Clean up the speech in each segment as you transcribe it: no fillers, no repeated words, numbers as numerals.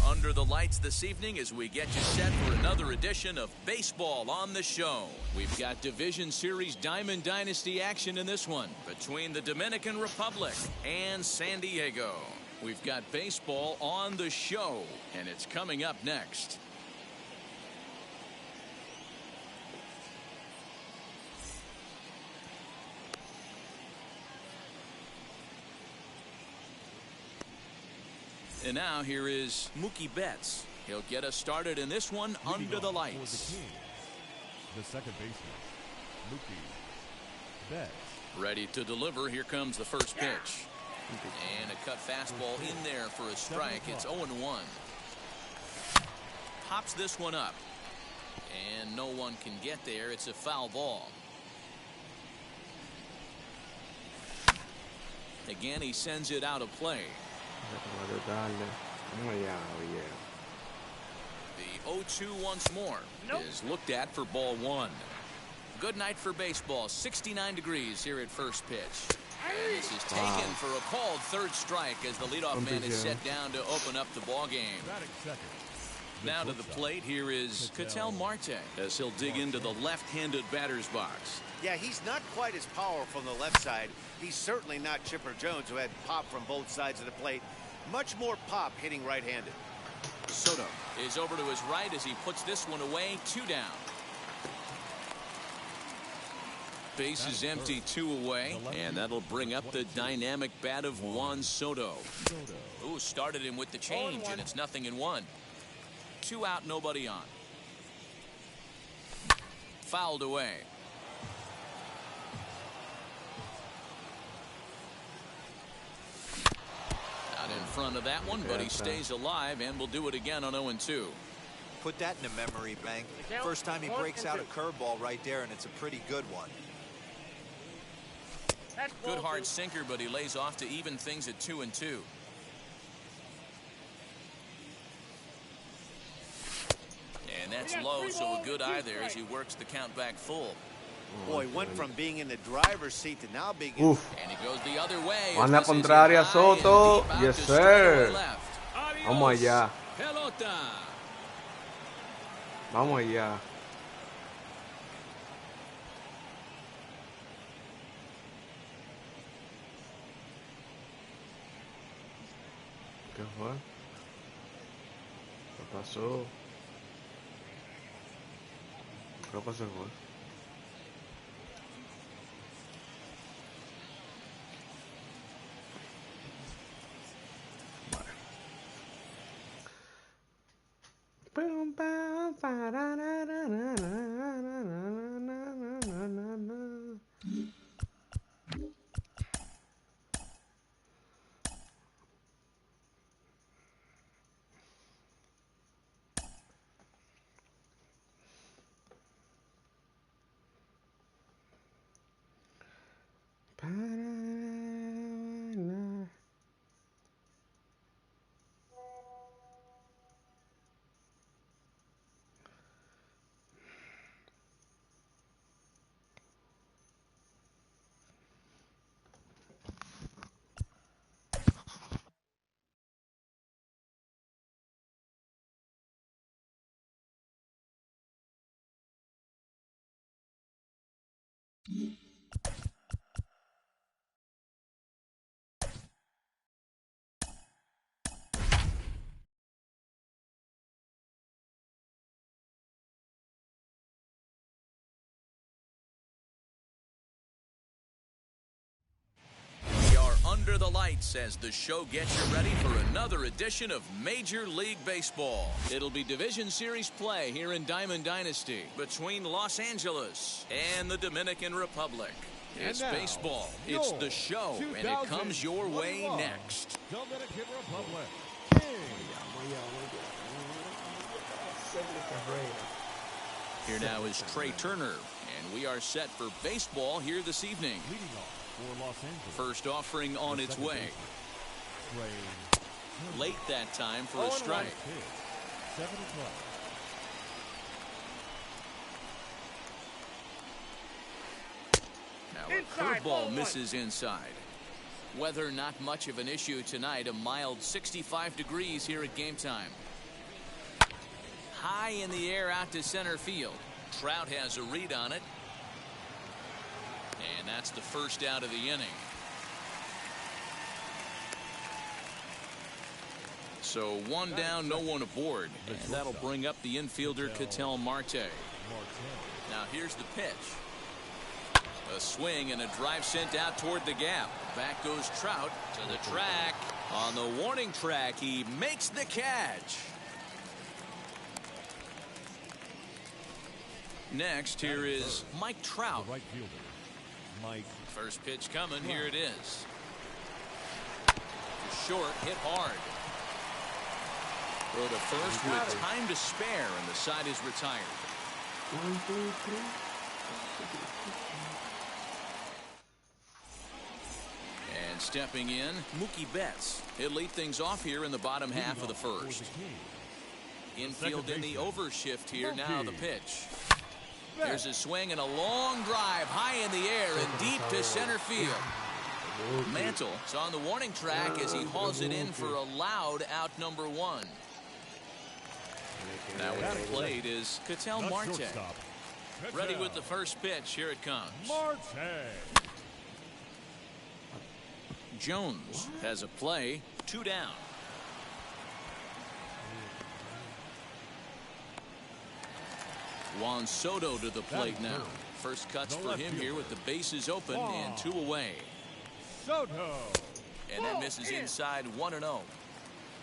Under the lights this evening as we get you set for another edition of Baseball on the Show. We've got Division Series Diamond Dynasty action in this one between the Dominican Republic and San Diego. We've got baseball on the show, and it's coming up next. And now here is Mookie Betts. He'll get us started in this one under the lights. The second baseman, Mookie Betts. Ready to deliver. Here comes the first pitch. And a cut fastball in there for a strike. It's 0-1. Pops this one up. And no one can get there. It's a foul ball. Again, he sends it out of play. The 0-2 once more is looked at for ball one. Good night for baseball. 69 degrees here at first pitch. And this is taken for a called third strike as the leadoff man is set down to open up the ball game. Now to the plate, here is Katel Marte as he'll dig into the left-handed batter's box. Yeah, he's not quite as powerful on the left side. He's certainly not Chipper Jones, who had pop from both sides of the plate. Much more pop hitting right-handed. Soto is over to his right as he puts this one away. 2 down. Base is empty, 2 away, and that'll bring up the dynamic bat of Juan Soto. Ooh, started him with the change, and it's 0-1. 2 out, nobody on. Fouled away. Out in front of that one, but he stays alive and will do it again on 0-2. Put that in a memory bank. First time he breaks out a curveball right there, and it's a pretty good one. Good hard sinker, but he lays off to even things at 2-2. And that's low, so a good eye there as he works the count back full. Boy, went from being in the driver's seat to now being in. And he goes the other way. Manda contraria, Soto. Yes, sir. Vamos allá. Vamos allá. ¿Qué fue? ¿Qué pasó? ¿Qué pasó? Under the lights as the show gets you ready for another edition of Major League Baseball. It'll be Division Series play here in Diamond Dynasty between Los Angeles and the Dominican Republic. It's baseball, it's the show, and it comes your way next. Dominican Republic. Here now is Trey Turner, and we are set for baseball here this evening. Leading off for Los Angeles. First offering on its way. Late that time for a strike. 7-12. Now a curveball misses inside. Weather not much of an issue tonight. A mild 65 degrees here at game time. High in the air out to center field. Trout has a read on it. And that's the first out of the inning. So one down, no one aboard. And that'll bring up the infielder Katel Marte. Now here's the pitch. A swing and a drive sent out toward the gap. Back goes Trout to the track. On the warning track, he makes the catch. Next, here is Mike Trout. Right fielder, Mike. First pitch coming. Here it is. Short, hit hard. Throw to first with time to spare, and the side is retired. 1, 2, 3. And stepping in, Mookie Betts. He'll lead things off here in the bottom half of the first. Infield in the overshift here. Now the pitch. There's a swing and a long drive high in the air and deep to center field. Mantle is on the warning track as he hauls it in for a loud out number 1. Now at the plate is Katel Marte. Ready with the first pitch. Here it comes. Marte. Jones has a play. 2 down. Juan Soto to the plate now. First cuts for him here with the bases open and 2 away. Soto. And that misses inside 1-0.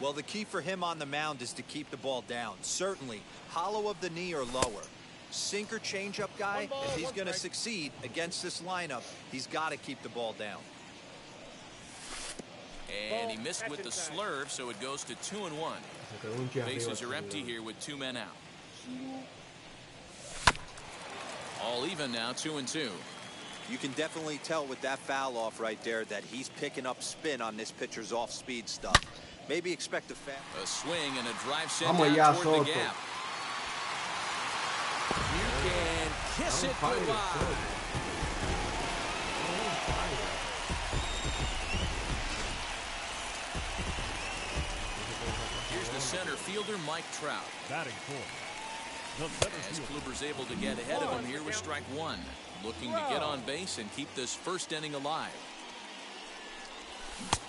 Well, the key for him on the mound is to keep the ball down. Certainly, hollow of the knee or lower. Sinker changeup guy, if he's going to succeed against this lineup, he's got to keep the ball down. And he missed with the slurve, so it goes to 2-1. Bases are empty here with 2 men out. All even now, 2-2. You can definitely tell with that foul off right there that he's picking up spin on this pitcher's off-speed stuff. Maybe expect a foul. A swing and a drive sent down toward the gap. You can kiss it goodbye. Here's the center fielder, Mike Trout. Batting 4. The center As fielder. Kluber's able to get ahead of him here with strike one. Looking to get on base and keep this first inning alive.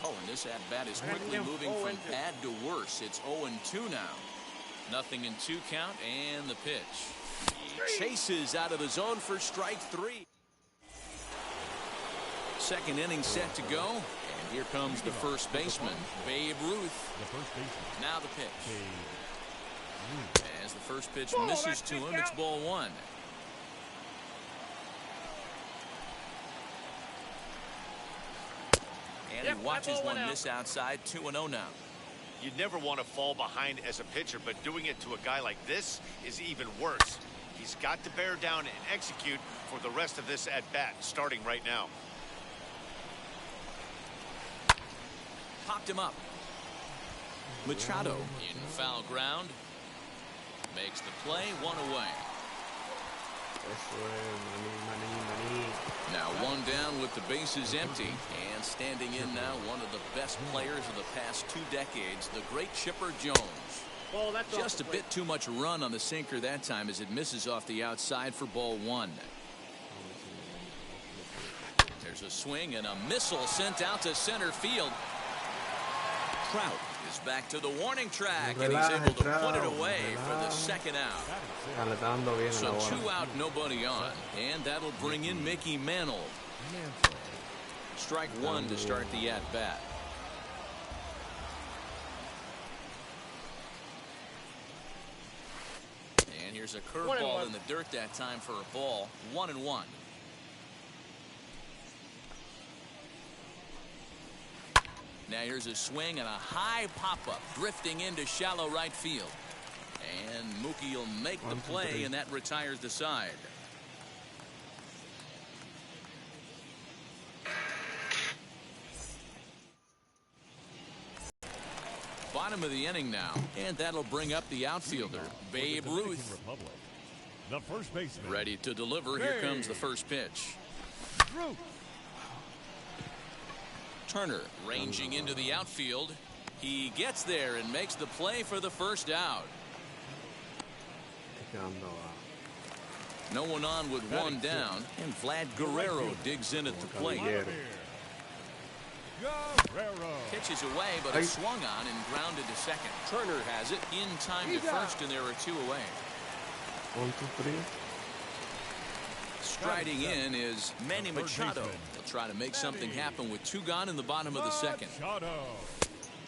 Oh, and this at-bat is quickly moving from bad to worse. It's 0-2 now. Nothing in 2 count, and the pitch. He chases out of the zone for strike 3. Second inning set to go. And here comes the first baseman, Babe Ruth. The first baseman. Now the pitch. Babe. As the first pitch misses to him, it's ball 1. And he watches one miss outside. 2-0 now. You never want to fall behind as a pitcher, but doing it to a guy like this is even worse. He's got to bear down and execute for the rest of this at-bat, starting right now. Popped him up. Machado in foul ground. Makes the play, 1 away. Eso es, maní. Now 1 down with the bases empty. And standing in now, one of the best players of the past 2 decades, the great Chipper Jones. Just a bit too much run on the sinker that time as it misses off the outside for ball 1. There's a swing and a missile sent out to center field. Trout is back to the warning track, and he's able to put it away for the second out. Le está dando bien a So la bola. 2 out, nobody on, and that'll bring in Mickey Mantle. Mantle. Strike 1 to start the at-bat. And here's a curveball in the dirt that time for a ball. 1-1. Now here's a swing and a high pop-up drifting into shallow right field. And Mookie will make the play, and that retires the side. Bottom of the inning now, and that'll bring up the outfielder, Babe Ruth. Republic. The first baseman. Ready to deliver. Here comes the first pitch. Ruth. Turner ranging into the outfield. He gets there and makes the play for the first out. No one on with 1 down, and Vlad Guerrero digs in at the plate. Guerrero. Pitches away, but it's swung on and grounded to second. Turner has it in time to first, and there are 2 away. 1, 2, 3. Striding in is Manny Machado. He'll try to make something happen with 2 gone in the bottom of the second.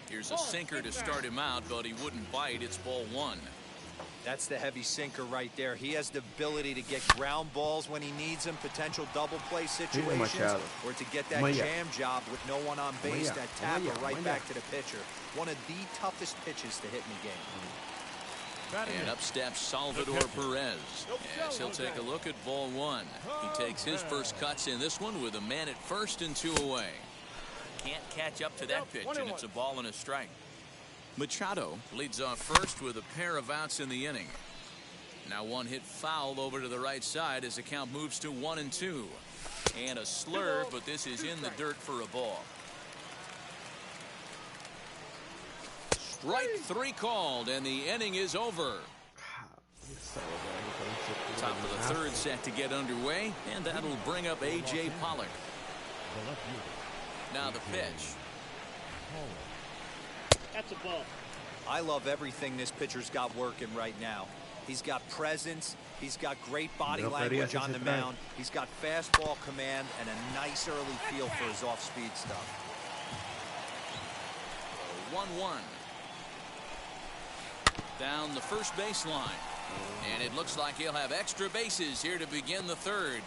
Here's a sinker to start him out, but he wouldn't bite. It's ball 1. That's the heavy sinker right there. He has the ability to get ground balls when he needs them, potential double play situations, or to get that jam job with no one on base, that tapper right back to the pitcher. One of the toughest pitches to hit in the game. And up steps Salvador Perez as he'll take a look at ball 1. He takes his first cuts in this one with a man at first and 2 away. Can't catch up to that pitch, and it's a ball and a strike. Machado leads off first with a pair of outs in the inning. Now 1 hit foul over to the right side as the count moves to 1-2. And a slurve, but this is in the dirt for a ball. Strike 3 called, and the inning is over. Top of the 3rd set to get underway, and that'll bring up A.J. Pollock. Now the pitch. That's a ball. I love everything this pitcher's got working right now. He's got presence. He's got great body language on the mound. He's got fastball command and a nice early feel for his off-speed stuff. 1-1. Down the first baseline. And it looks like he'll have extra bases here to begin the 3rd.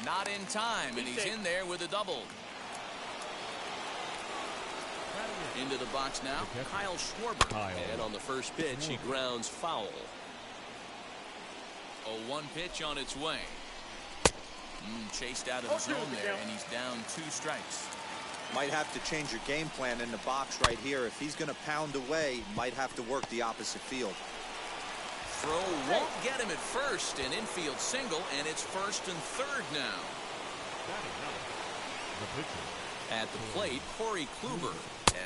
Not in time, and he's in there with a double. Into the box now, Kyle Schwarber. And on the first pitch, he grounds foul. A 1 pitch on its way. Chased out of the zone there, and he's down 2 strikes. Might have to change your game plan in the box right here. If he's going to pound away, might have to work the opposite field. Throw won't get him at first, an infield single, and it's 1st and 3rd now. At the plate, Corey Kluber,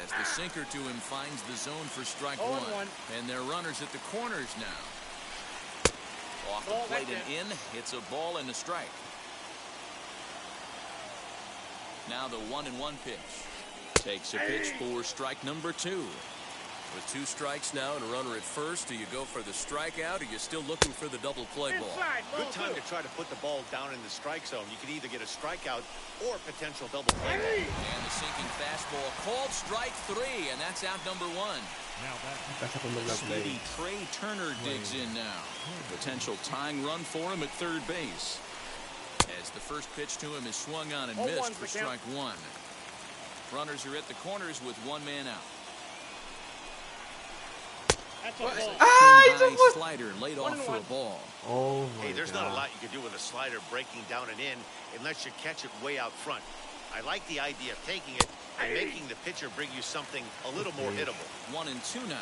as the sinker to him finds the zone for strike one. And they're runners at the corners now. Off the plate and in. It's a ball and a strike. Now the 1-1 pitch. Takes a pitch for strike number 2. With 2 strikes now and a runner at first, do you go for the strikeout, or are you still looking for the double play ball? Good time to try to put the ball down in the strike zone. You can either get a strikeout or potential double play ball. And the sinking fastball called strike 3, and that's out number 1. Now Speedy Trey Turner digs in now. Potential tying run for him at third base. As the first pitch to him is swung on and missed for strike 1. Runners are at the corners with 1 man out. High slider laid off for a ball. Oh my Hey, there's God. not a lot you can do with a slider breaking down and in unless you catch it way out front. I like the idea of taking it and making the pitcher bring you something a little more hittable. 1-2 now.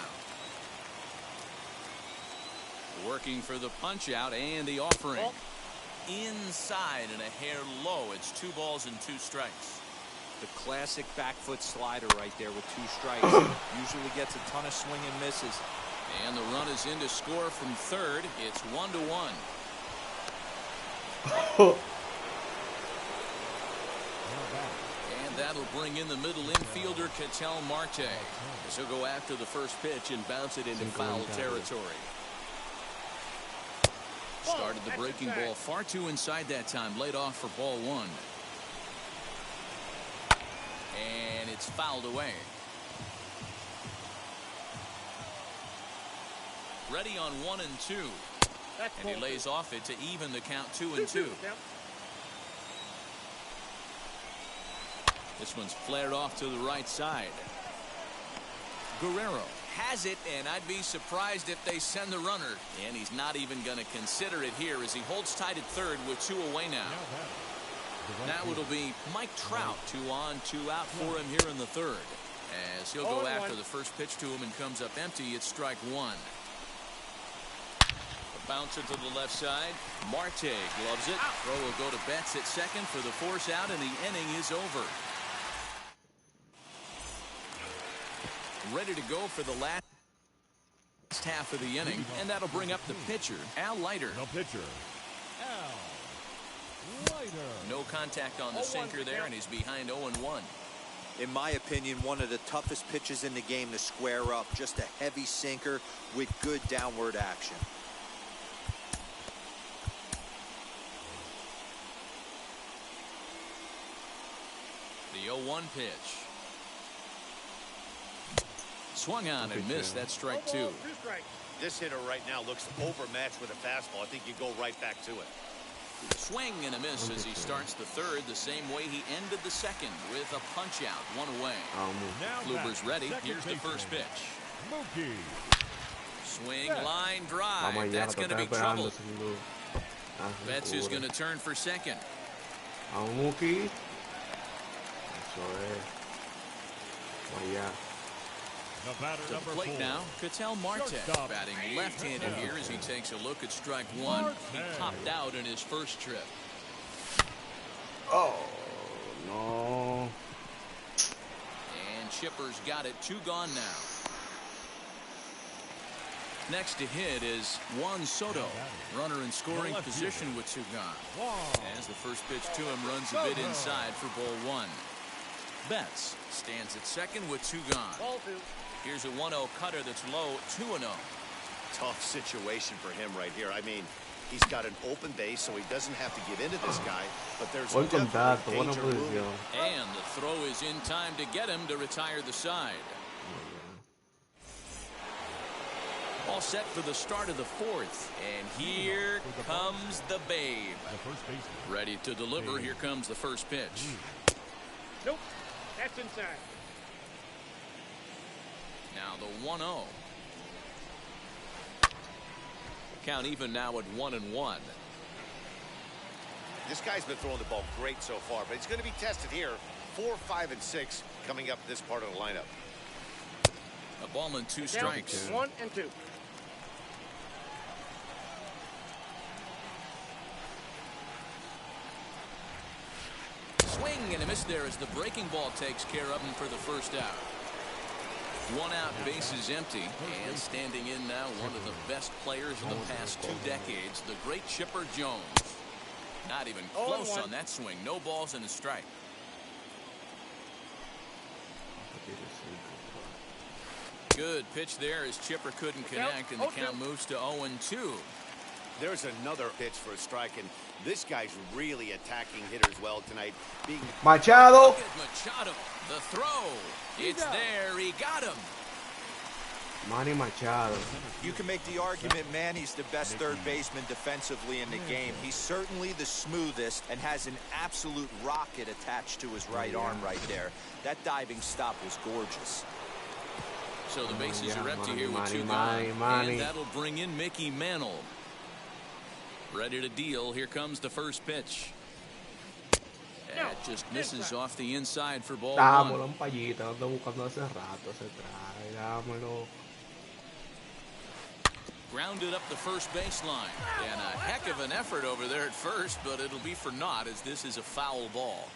Working for the punch out and the offering. Inside and a hair low. It's 2 balls and 2 strikes. The classic back foot slider right there with 2 strikes. Usually gets a ton of swing and misses. And the run is in to score from third. It's 1-1. And that'll bring in the middle infielder, Katel Marte. As he'll go after the first pitch and bounce it into foul territory. Started the breaking ball far too inside that time. Laid off for ball 1. And it's fouled away. Ready on 1-2. And he lays off it to even the count 2-2. This one's flared off to the right side. Guerrero has it, and I'd be surprised if they send the runner. And he's not even going to consider it here as he holds tight at third with 2 away now. Now it'll be Mike Trout, 2 on, 2 out for him here in the third. As he'll go after the first pitch to him and comes up empty, it's strike 1. A bouncer to the left side. Marte gloves it. Throw will go to Betts at second for the force out, and the inning is over. Ready to go for the last half of the inning, and that'll bring up the pitcher, Al Leiter. The pitcher, Al Leiter. No contact on the sinker there, and he's behind 0-1. In my opinion, one of the toughest pitches in the game to square up. Just a heavy sinker with good downward action. The 0-1 pitch. Swung on and missed. That's strike 2. This hitter right now looks overmatched with a fastball. I think you go right back to it. Swing and a miss as he starts the third the same way he ended the second with a punch out, 1 away. Kluber's ready. Here's the first pitch. Swing, line drive. That's going to be trouble. Betts is going to turn for second. Mookie. Eso es. Vaya. To the plate now, Katel Marte batting left-handed here as he takes a look at strike 1. He popped out in his first trip. Oh, no. And Chipper's got it. 2 gone now. Next to hit is Juan Soto. Runner in scoring position with 2 gone. As the first pitch to him runs a bit inside for ball 1. Betts stands at second with 2 gone. Here's a 1-0 cutter that's low, 2-0. Tough situation for him right here. I mean, he's got an open base, so he doesn't have to give into this guy, but there's definitely danger looming. And the throw is in time to get him to retire the side. All set for the start of the 4th, and here comes the Babe. Ready to deliver. Here comes the first pitch. Nope, that's inside. Now the 1-0. Count even now at 1-1. This guy's been throwing the ball great so far, but he's going to be tested here. 4, 5, and 6 coming up this part of the lineup. A ball and 2 strikes. 1 and 2. Swing Swing and a miss there as the breaking ball takes care of him for the first out. One out, bases empty, and standing in now one of the best players of the past 2 decades, the great Chipper Jones. Not even close on that swing. No balls and a strike. Good pitch there as Chipper couldn't connect, and the count moves to 0-2. There's another pitch for a strike, and this guy's really attacking hitters well tonight. Machado. Look at Machado. The throw. It's there. He got him. Manny Machado. You can make the argument Manny's the best third baseman defensively in the game. He's certainly the smoothest and has an absolute rocket attached to his right arm right there. That diving stop was gorgeous. So the bases are empty here with 2 gone, and that'll bring in Mickey Mantle. Ready to deal. Here comes the first pitch. That just misses off the inside for ball 1. Dámelo un payito, ando buscando hace rato, se trae, dámelo. Grounded up the first baseline, and a heck of an effort over there at first, but it'll be for naught as this is a foul ball.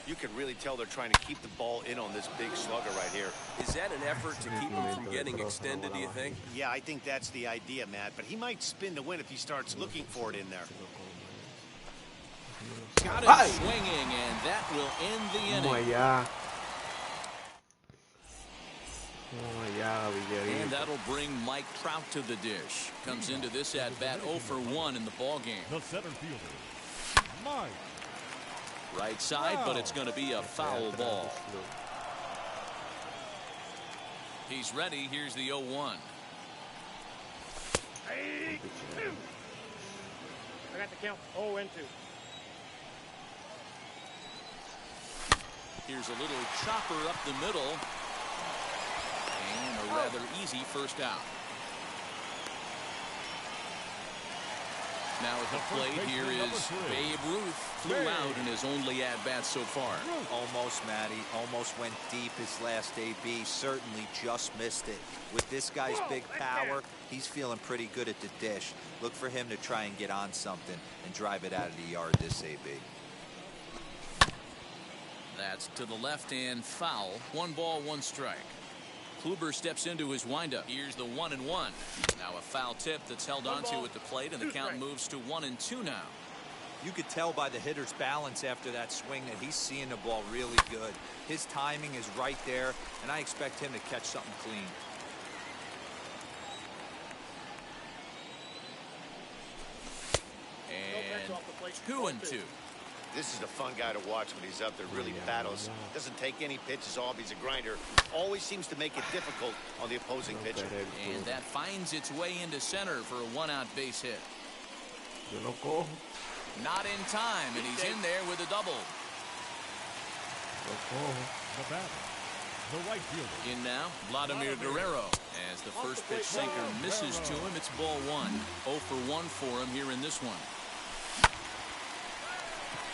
You can really tell they're trying to keep the ball in on this big slugger right here. Is that an effort to keep him from getting extended, do you think? Yeah, I think that's the idea, Matt, but he might spin to win if he starts looking for it in there. Got him swinging, and that will end the inning. And that'll bring Mike Trout to the dish. Comes into this at-bat 0 for 1 in the ballgame. The center fielder, Mike. Right side, but it's going to be a foul ball. He's ready. Here's the 0-1. I got the count 0-2. Here's a little chopper up the middle. And a rather easy first out. Now at the plate here is Babe Ruth. Flew out in his only at-bat so far. Almost, Matty. Almost went deep his last AB. Certainly just missed it. With this guy's big power, he's feeling pretty good at the dish. Look for him to try and get on something and drive it out of the yard this AB. That's to the left and foul. 1 ball, 1 strike. Kluber steps into his windup. Here's the 1-1. Now a foul tip that's held onto at the plate, and the count moves to 1-2 now. You could tell by the hitter's balance after that swing that he's seeing the ball really good. His timing is right there, and I expect him to catch something clean. And 2-2. This is a fun guy to watch when he's up there. Really battles. Doesn't take any pitches off. He's a grinder. Always seems to make it difficult on the opposing pitcher. And that finds its way into center for a 1-out base hit. Not in time, and he's in there with a double. The batter, the right fielder. In now, Vladimir Guerrero. As the first pitch sinker misses to him, it's ball 1. 0 for 1 for him here in this one.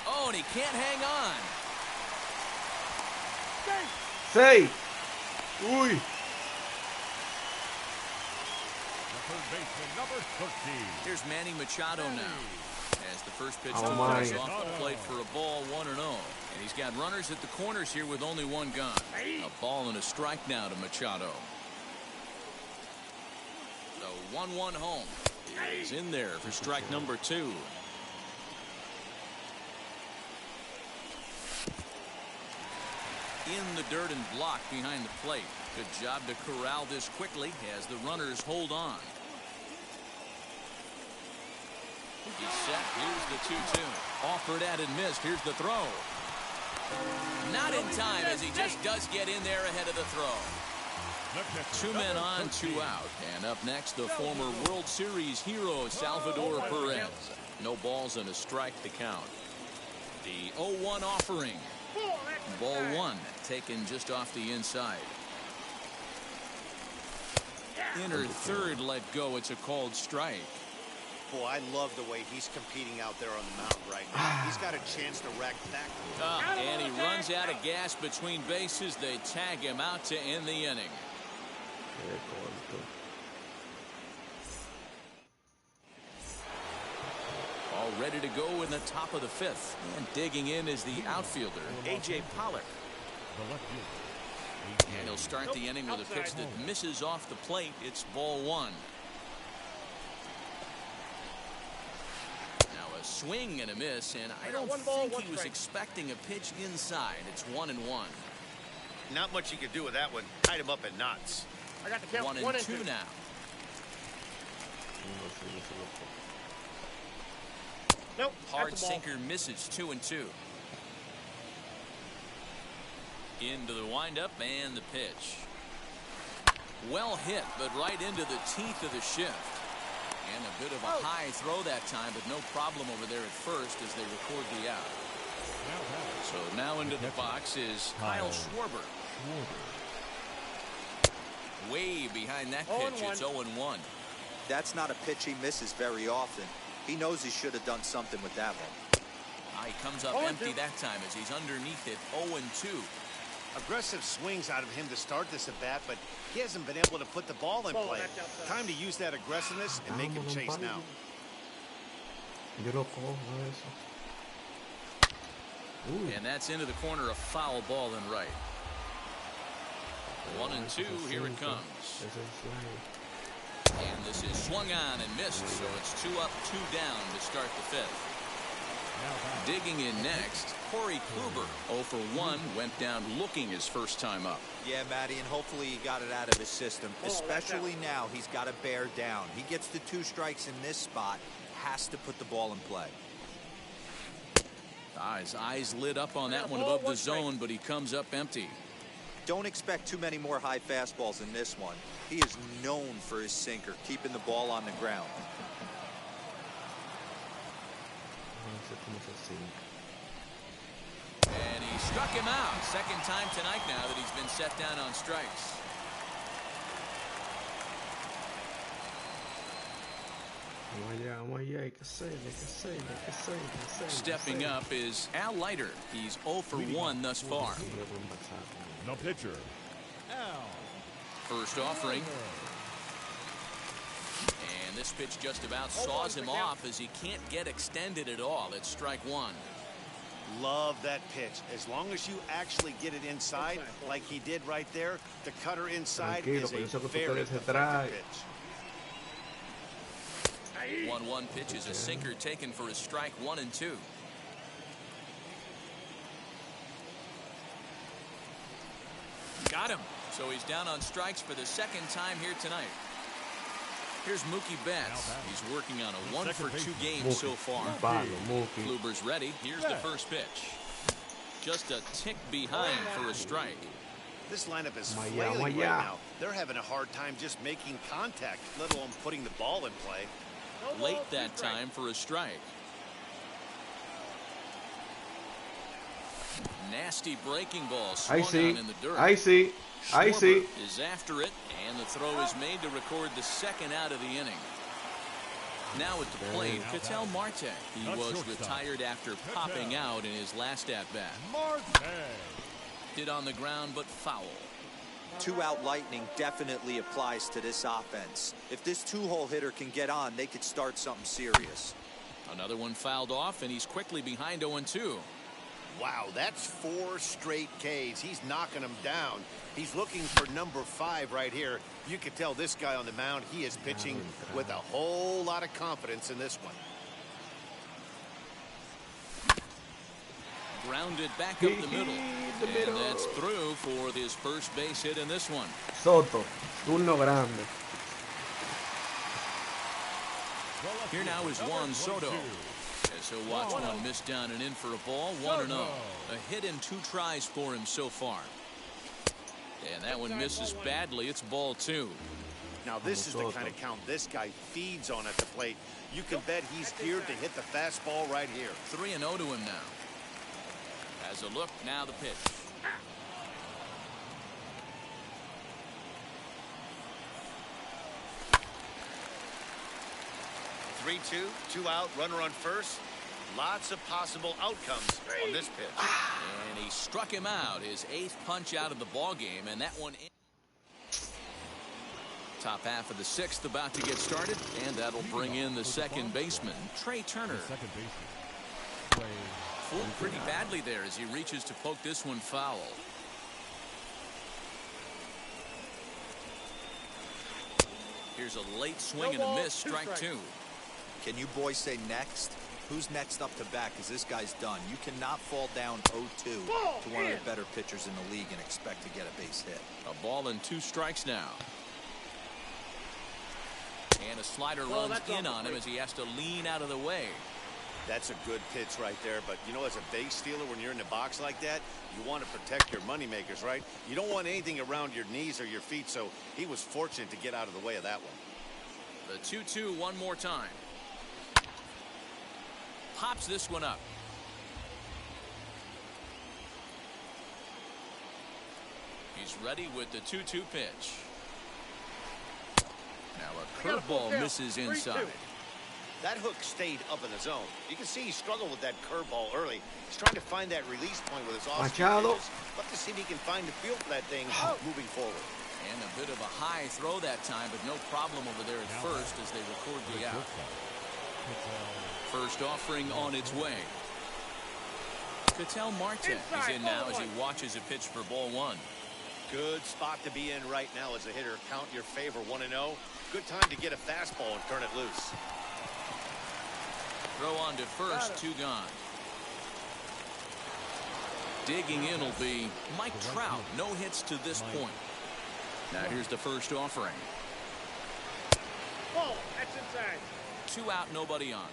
Oh, and he can't hang on. Say. Uy. The third baseman, number 13. Here's Manny Machado now. As the first pitch my. goes off the plate for a ball, 1-0. And he's got runners at the corners here with only 1 gone. A ball and a strike now to Machado. The 1-1 home is in there for strike number 2. In the dirt and blocked behind the plate. Good job to corral this quickly as the runners hold on. He's set. Here's the 2-2. Offered at and missed. Here's the throw. Not in time as he just does get in there ahead of the throw. 2 men on, 2 out. And up next, the former World Series hero, Salvador Perez. No balls and a strike to count. The 0-1 offering. Ball 1 taken just off the inside. Inner third let go. It's a called strike. Boy, I love the way he's competing out there on the mound right now. He's got a chance to rack back. And he runs out of gas between bases. They tag him out to end the inning. ready to go in the top of the 5th. And digging in is the outfielder, A.J. Pollock. The left fielder. And he'll start the inning with a pitch that misses off the plate. It's ball 1. Now a swing and a miss, and I don't think he was expecting a pitch inside. It's 1-1. Not much you can do with that one. Tied him up in knots. I got the count. 1-2 now. Nope. Hard sinker misses. 2-2. Into the windup and the pitch. Well hit, but right into the teeth of the shift. And a bit of a high throw that time, but no problem over there at first as they record the out. So now into the box is Kyle Schwarber. Way behind that pitch. It's 0-1. That's not a pitch he misses very often. He knows he should have done something with that one. He comes up empty that time as he's underneath it. 0-2. Aggressive swings out of him to start this at bat, but he hasn't been able to put the ball in play. Time to use that aggressiveness and make him chase now. And that's into the corner, a foul ball and right. 1-2, here it comes. And this is swung on and missed, so it's 2 up, 2 down to start the 5th. Digging in next, Corey Kluber, 0 for 1, went down looking his first time up. Yeah, Matty, and hopefully he got it out of his system, especially now. He's got to bear down. He gets the 2 strikes in this spot, has to put the ball in play. His eyes lit up on that one above the zone, but he comes up empty. Don't expect too many more high fastballs in this one. He is known for his sinker, keeping the ball on the ground. And he struck him out. Second time tonight now that he's been set down on strikes. Stepping up is Al Leiter. He's 0 for 1 thus far. The pitcher, Al. First offering. And this pitch just about saws him off as he can't get extended at all. It's strike 1. Love that pitch. As long as you actually get it inside, like he did right there, the cutter inside is a very effective pitch. 1-1 pitch is a sinker taken for a strike. 1-2. Got him. So he's down on strikes for the second time here tonight. Here's Mookie Betts. He's working on a 1 for 2 game so far. Kluber's ready. Here's the first pitch. Just a tick behind for a strike. This lineup is flailing right now. They're having a hard time just making contact, let alone putting the ball in play. Late that time for a strike. Nasty breaking ball swung on in the dirt. Schwarber is after it, and the throw is made to record the second out of the inning. Now at the plate, Katel Marte. He was retired after popping out in his last at-bat. Hit on the ground, but foul. 2-out lightning definitely applies to this offense. If this 2-hole hitter can get on, they could start something serious. Another one fouled off, and he's quickly behind 0-2. Wow, that's 4 straight Ks. He's knocking them down. He's looking for number 5 right here. You can tell this guy on the mound, he is pitching with a whole lot of confidence in this one. Grounded back up the middle. And that's through for his first base hit in this one. Soto, turno grande. Here now is Juan Soto. As he'll watch one miss down and in for a ball. 1-0. A hit in 2 tries for him so far. And that one misses badly. It's ball 2. Now this is the kind of count this guy feeds on at the plate. You can bet he's geared to hit the fastball right here. 3-0 to him now. As a look, now the pitch. (3-2), 2 out, runner on first. Lots of possible outcomes on this pitch. And he struck him out. His 8th punch out of the ball game, and that one in. Top half of the sixth about to get started, and that'll bring in the second baseman, Trey Turner. Second baseman. Fooled pretty badly there as he reaches to poke this one foul. Here's a late swing and a miss, strike two. Can you boys say next? Who's next up to bat? Because this guy's done. You cannot fall down 0-2 to one of the better pitchers in the league and expect to get a base hit. A ball and 2 strikes now. And a slider runs in on him as he has to lean out of the way. That's a good pitch right there, but you know, as a base stealer, when you're in the box like that, you want to protect your moneymakers, right? You don't want anything around your knees or your feet, so he was fortunate to get out of the way of that one. The 2-2 one more time. Pops this one up. He's ready with the 2-2 pitch. Now a curveball misses inside. That hook stayed up in the zone. You can see he struggled with that curveball early. He's trying to find that release point with his off-speed pitches. Let's see if he can find the feel for that thing moving forward. And a bit of a high throw that time, but no problem over there at first as they record the out. First offering on its way. Katel Marte is in now as he watches a pitch for ball one. Good spot to be in right now as a hitter. Count your favor, 1-0. Good time to get a fastball and turn it loose. Throw on to first, 2 gone. Digging in will be Mike Trout. No hits to this point. Now here's the first offering. Ball, that's inside. 2 out, nobody on.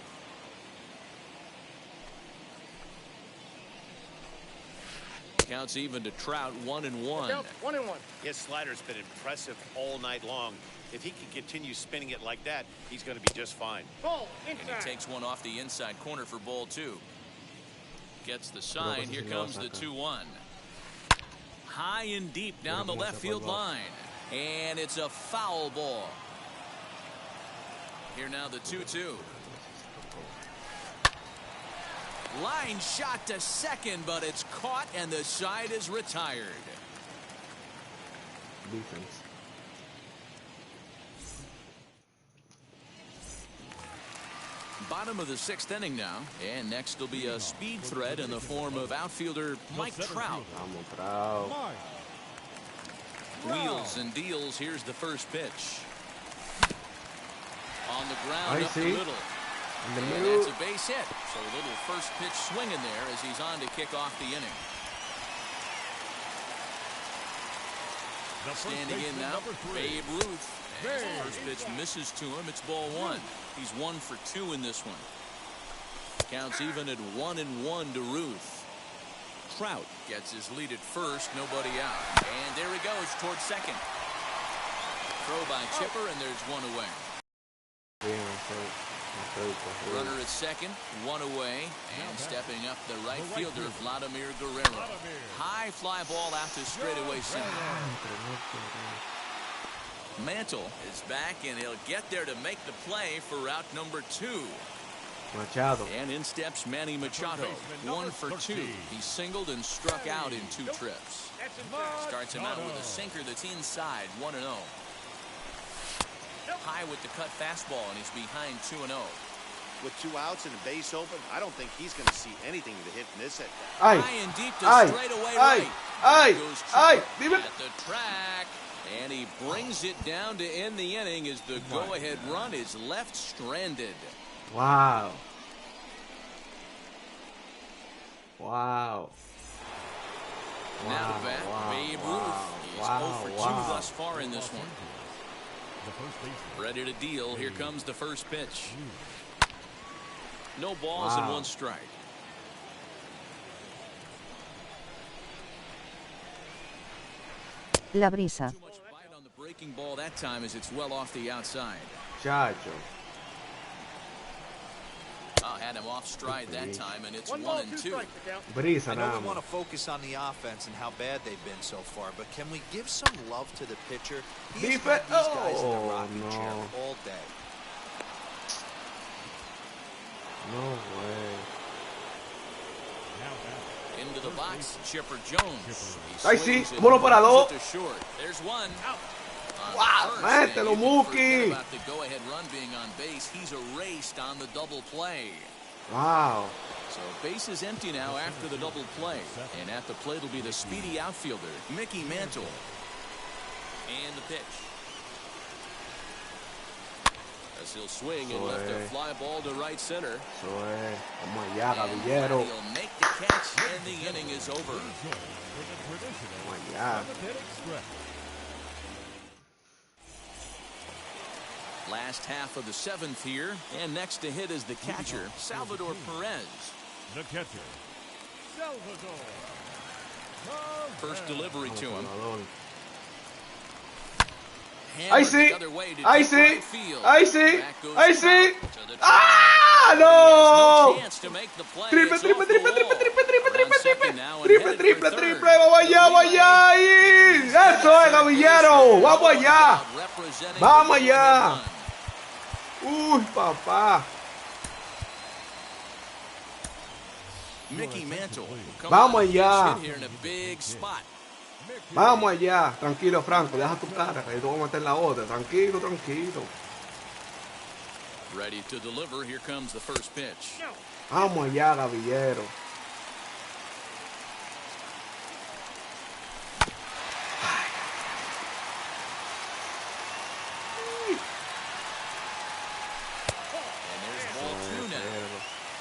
Counts even to Trout, 1-1. 1-1. His slider's been impressive all night long. If he can continue spinning it like that, he's going to be just fine. Ball, and he takes one off the inside corner for ball 2. Gets the sign. Here comes the 2-1. High and deep down the left field line. And it's a foul ball. Here now the 2-2. Line shot to second, but it's caught and the side is retired. Defense. Bottom of the 6th inning now, and next will be a speed threat in the form of outfielder Mike Trout. Wheels and deals. Here's the first pitch. On the ground, up the middle. And that's a base hit. So a little first pitch swinging there as he's on to kick off the inning. Standing in now, Babe Ruth. As the first pitch misses to him, it's ball 1. He's 1 for 2 in this one. Counts even at 1-1 to Ruth. Trout gets his lead at first, nobody out. And there he goes towards second. Throw by Chipper, and there's 1 away. Runner at second, 1 away, and stepping up the right fielder, Vladimir Guerrero. High fly ball out to straightaway center. Mantle is back, and he'll get there to make the play for route number 2. Machado. And in steps Manny Machado, 1 for 2. He singled and struck out in 2 trips. Starts him out with a sinker that's inside, 1-0. High with the cut fastball, and he's behind 2-0. With 2 outs and a base open, I don't think he's going to see anything to hit in this at bat. High and deep to straightaway right. Goes at the track, and he brings it down to end the inning as the go-ahead run is left stranded. Wow. Wow. Now to bat, Babe Ruth. He's 0 for 2 thus far in this one. Ready to deal. Here comes the first pitch. No balls and 1 strike. La brisa. Too much bite on the breaking ball that time as it's well off the outside. Chacho. Had him off stride that time, and it's 1-2. Brisa, I know we want to focus on the offense and how bad they've been so far, but can we give some love to the pitcher? He's got these guys in the rocking chair all day. No way. Into the box, Chipper Jones. Ay, sí, 1 para 2. There's 1. Wow, mételo, Mookie. About the go-ahead run being on base, he's erased on the double play. Wow. So base is empty now after the double play. And at the plate will be the speedy outfielder, Mickey Mantle. And the pitch. As he'll swing and lift a fly ball to right center. Eso es. Vamos allá, Caballero. He'll make the catch, and the inning is over. Vamos allá. Last half of the seventh here, and next to hit is the catcher, Salvador Perez. The catcher, Salvador. First delivery to him. I see. I see. I see. I see. Ah, no. Triple, triple, triple, triple, triple, triple, triple, triple, triple, triple. Vamos allá, vamos allá. Eso es, Caballero. Vamos allá. Vamos allá. Uy, papá. Mickey Mantle. Vamos allá. Here in a big spot. Vamos allá. Tranquilo, Franco. Deja tu cara, que yo te voy a meter la otra. Tranquilo, tranquilo. Ready to deliver. Here comes the first pitch. Vamos allá, Caballero.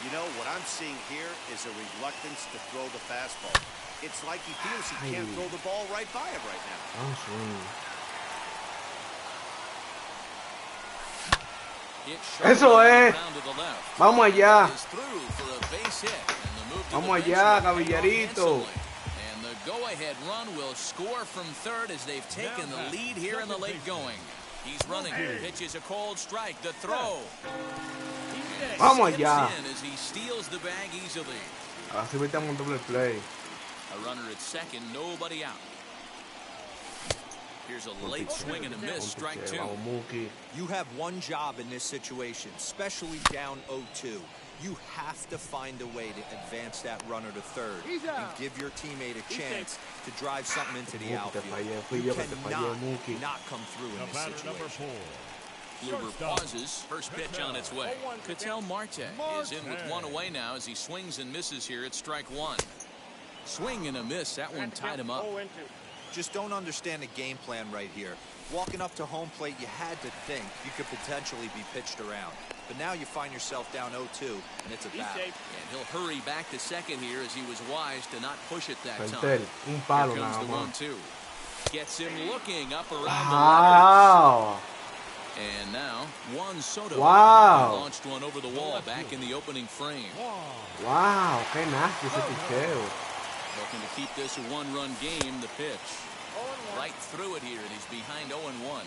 You know, what I'm seeing here is a reluctance to throw the fastball. It's like he feels he can't throw the ball right by him right now. Eso es. Vamos allá. Vamos allá, Caballerito. And the go-ahead run will score from third as they've taken the lead here in the late going. He's running. Pitches a cold strike. The throw. Vamos allá. As he steals the bag easily. Ahora sí metemos un doble play. A runner at second, nobody out. Here's a late swing and a miss, strike two. You have one job in this situation, especially down 0-2. You have to find a way to advance that runner to third and give your teammate a chance to drive something into the outfield. You cannot not come through in this situation. Kluber pauses. First pitch on its way. Katel Marte is in with one away now as he swings and misses here at strike one. Swing and a miss. That one tied him up. Just don't understand the game plan right here. Walking up to home plate, you had to think you could potentially be pitched around. But now you find yourself down 0-2, and it's a bat. And he'll hurry back to second here as he was wise to not push it that time. Here comes the 1-2. Gets him looking up around wow. the letters. And now, Juan Soto launched one over the wall back in the opening frame. Wow, qué nasty ese picheo. Looking to keep this a one-run game, the pitch. Right through it here, and he's behind 0-1.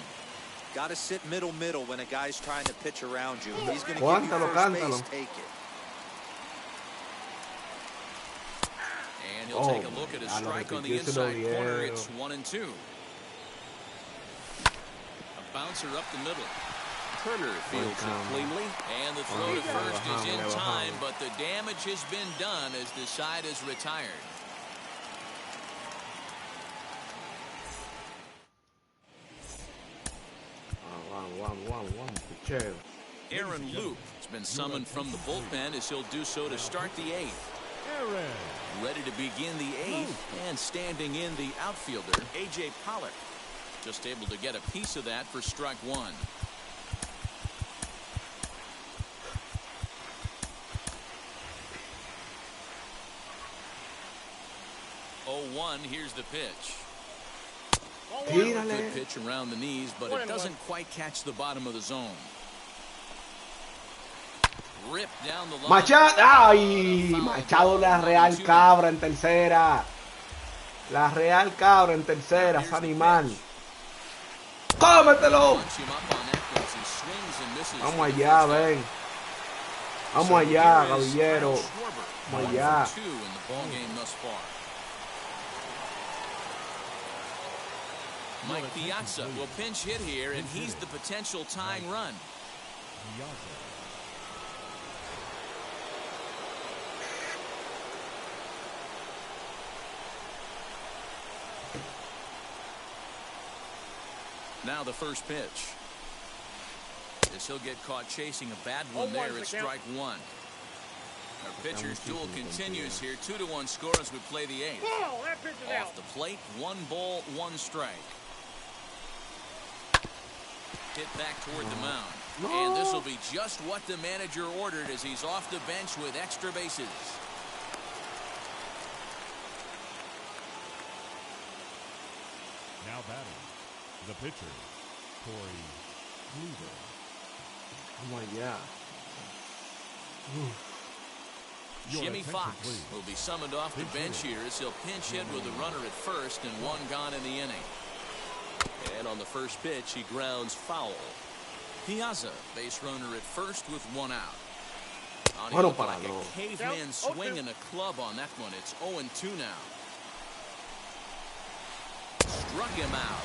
Got to sit middle when a guy's trying to pitch around you. He's going to give you first base, take it. And he'll take a look at a strike on the inside corner. It's 1-2. A bouncer up the middle. Turner fields it cleanly, and the throw to first is in time, but the damage has been done as the side is retired. Aaron Luke has been summoned from the bullpen as he'll do so to start the eighth. Ready to begin the eighth, and standing in the outfielder, A.J. Pollock. Just able to get a piece of that for strike one. 0-1, here's the pitch. Good pitch around the knees, but it doesn't quite catch the bottom of the zone. Ripped down the line. Machado, ay, Machado, la Real Cabra en tercera. La Real Cabra en tercera, ese animal. ¡Cómetelo! Vamos allá, ven. Vamos allá, Caballero. Vamos allá. Mike Piazza will pinch hit here, and he's the potential tying run. Now the first pitch. As he'll get caught chasing a bad one there. It's strike one. Our pitcher's duel continues here. 2-1 score as we play the eighth. Off the plate, 1 ball, 1 strike. Hit back toward the mound. And this will be just what the manager ordered as he's off the bench with extra bases. Now batting, the pitcher, Kluber. Oh my God. Jimmy Fox will be summoned off the bench here as he'll pinch hit with a runner at first and 1 gone in the inning. And on the first pitch, he grounds foul. Piazza, base runner at first with 1 out. He looked like a caveman swinging a club on that one. It's 0-2 now. Struck him out.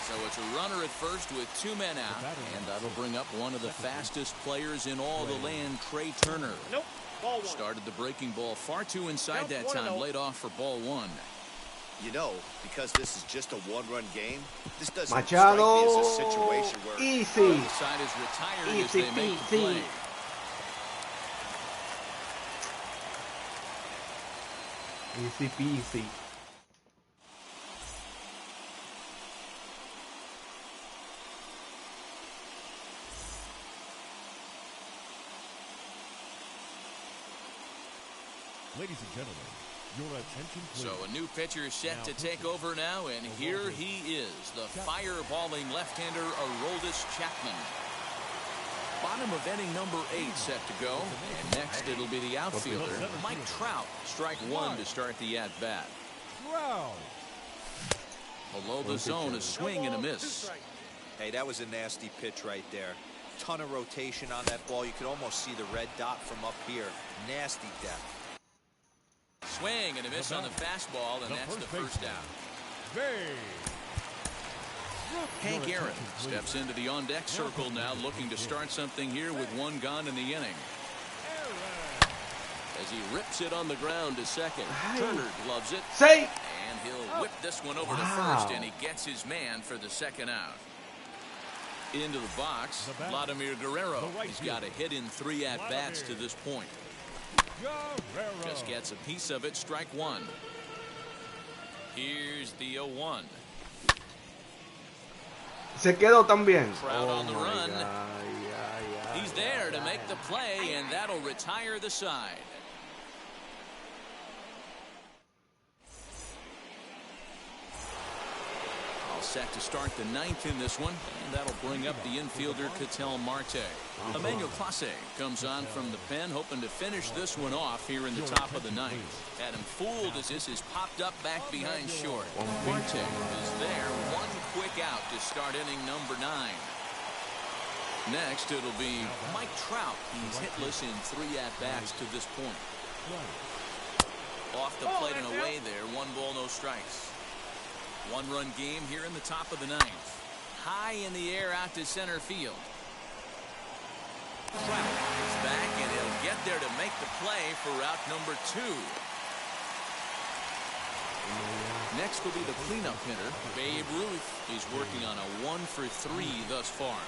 So it's a runner at first with 2 men out, and that'll bring up one of the fastest players in all the land, Trey Turner. Started the breaking ball far too inside that time, laid off for ball 1. You know, because this is just a 1-run game, this doesn't Machado, strike me as a situation where easy. The side is retired as Easy they make the play. Easy peasy. Ladies and gentlemen, your attention please. So a new pitcher is set to take over now, and here he is, the fireballing left-hander Aroldis Chapman. Bottom of inning number 8 set to go, and next it'll be the outfielder, Mike Trout. Strike 1 to start the at-bat. Trout. Below the zone, a swing and a miss. Hey, that was a nasty pitch right there. Ton of rotation on that ball. You could almost see the red dot from up here. Nasty depth. Swing and a miss on the fastball, and that's the first out. Hank Aaron steps into the on-deck circle now, looking to start something here with 1 gone in the inning. As he rips it on the ground to second, Turner gloves it, and he'll whip this one over to first, and he gets his man for the second out. Into the box, Vladimir Guerrero. He's got a hit in 3 at-bats to this point. Just gets a piece of it, strike 1. Here's the 0-1. Se quedó también. Trout on the run. He's there to make the play, and that'll retire the side. All set to start the 9th in this one, and that'll bring up the infielder Katel Marte. Emmanuel Clase comes on from the pen, hoping to finish this one off here in the top of the 9th. Had him fooled as this is popped up back behind short. Marte is there, 1 quick out to start inning number 9. Next, it'll be Mike Trout. He's hitless in 3 at-bats to this point. Off the plate and away there, 1 ball, no strikes. 1-run game here in the top of the 9th. High in the air out to center field. Trout is back, and he'll get there to make the play for route number 2. Next will be the cleanup hitter, Babe Ruth. He's working on a 1-for-3 thus far.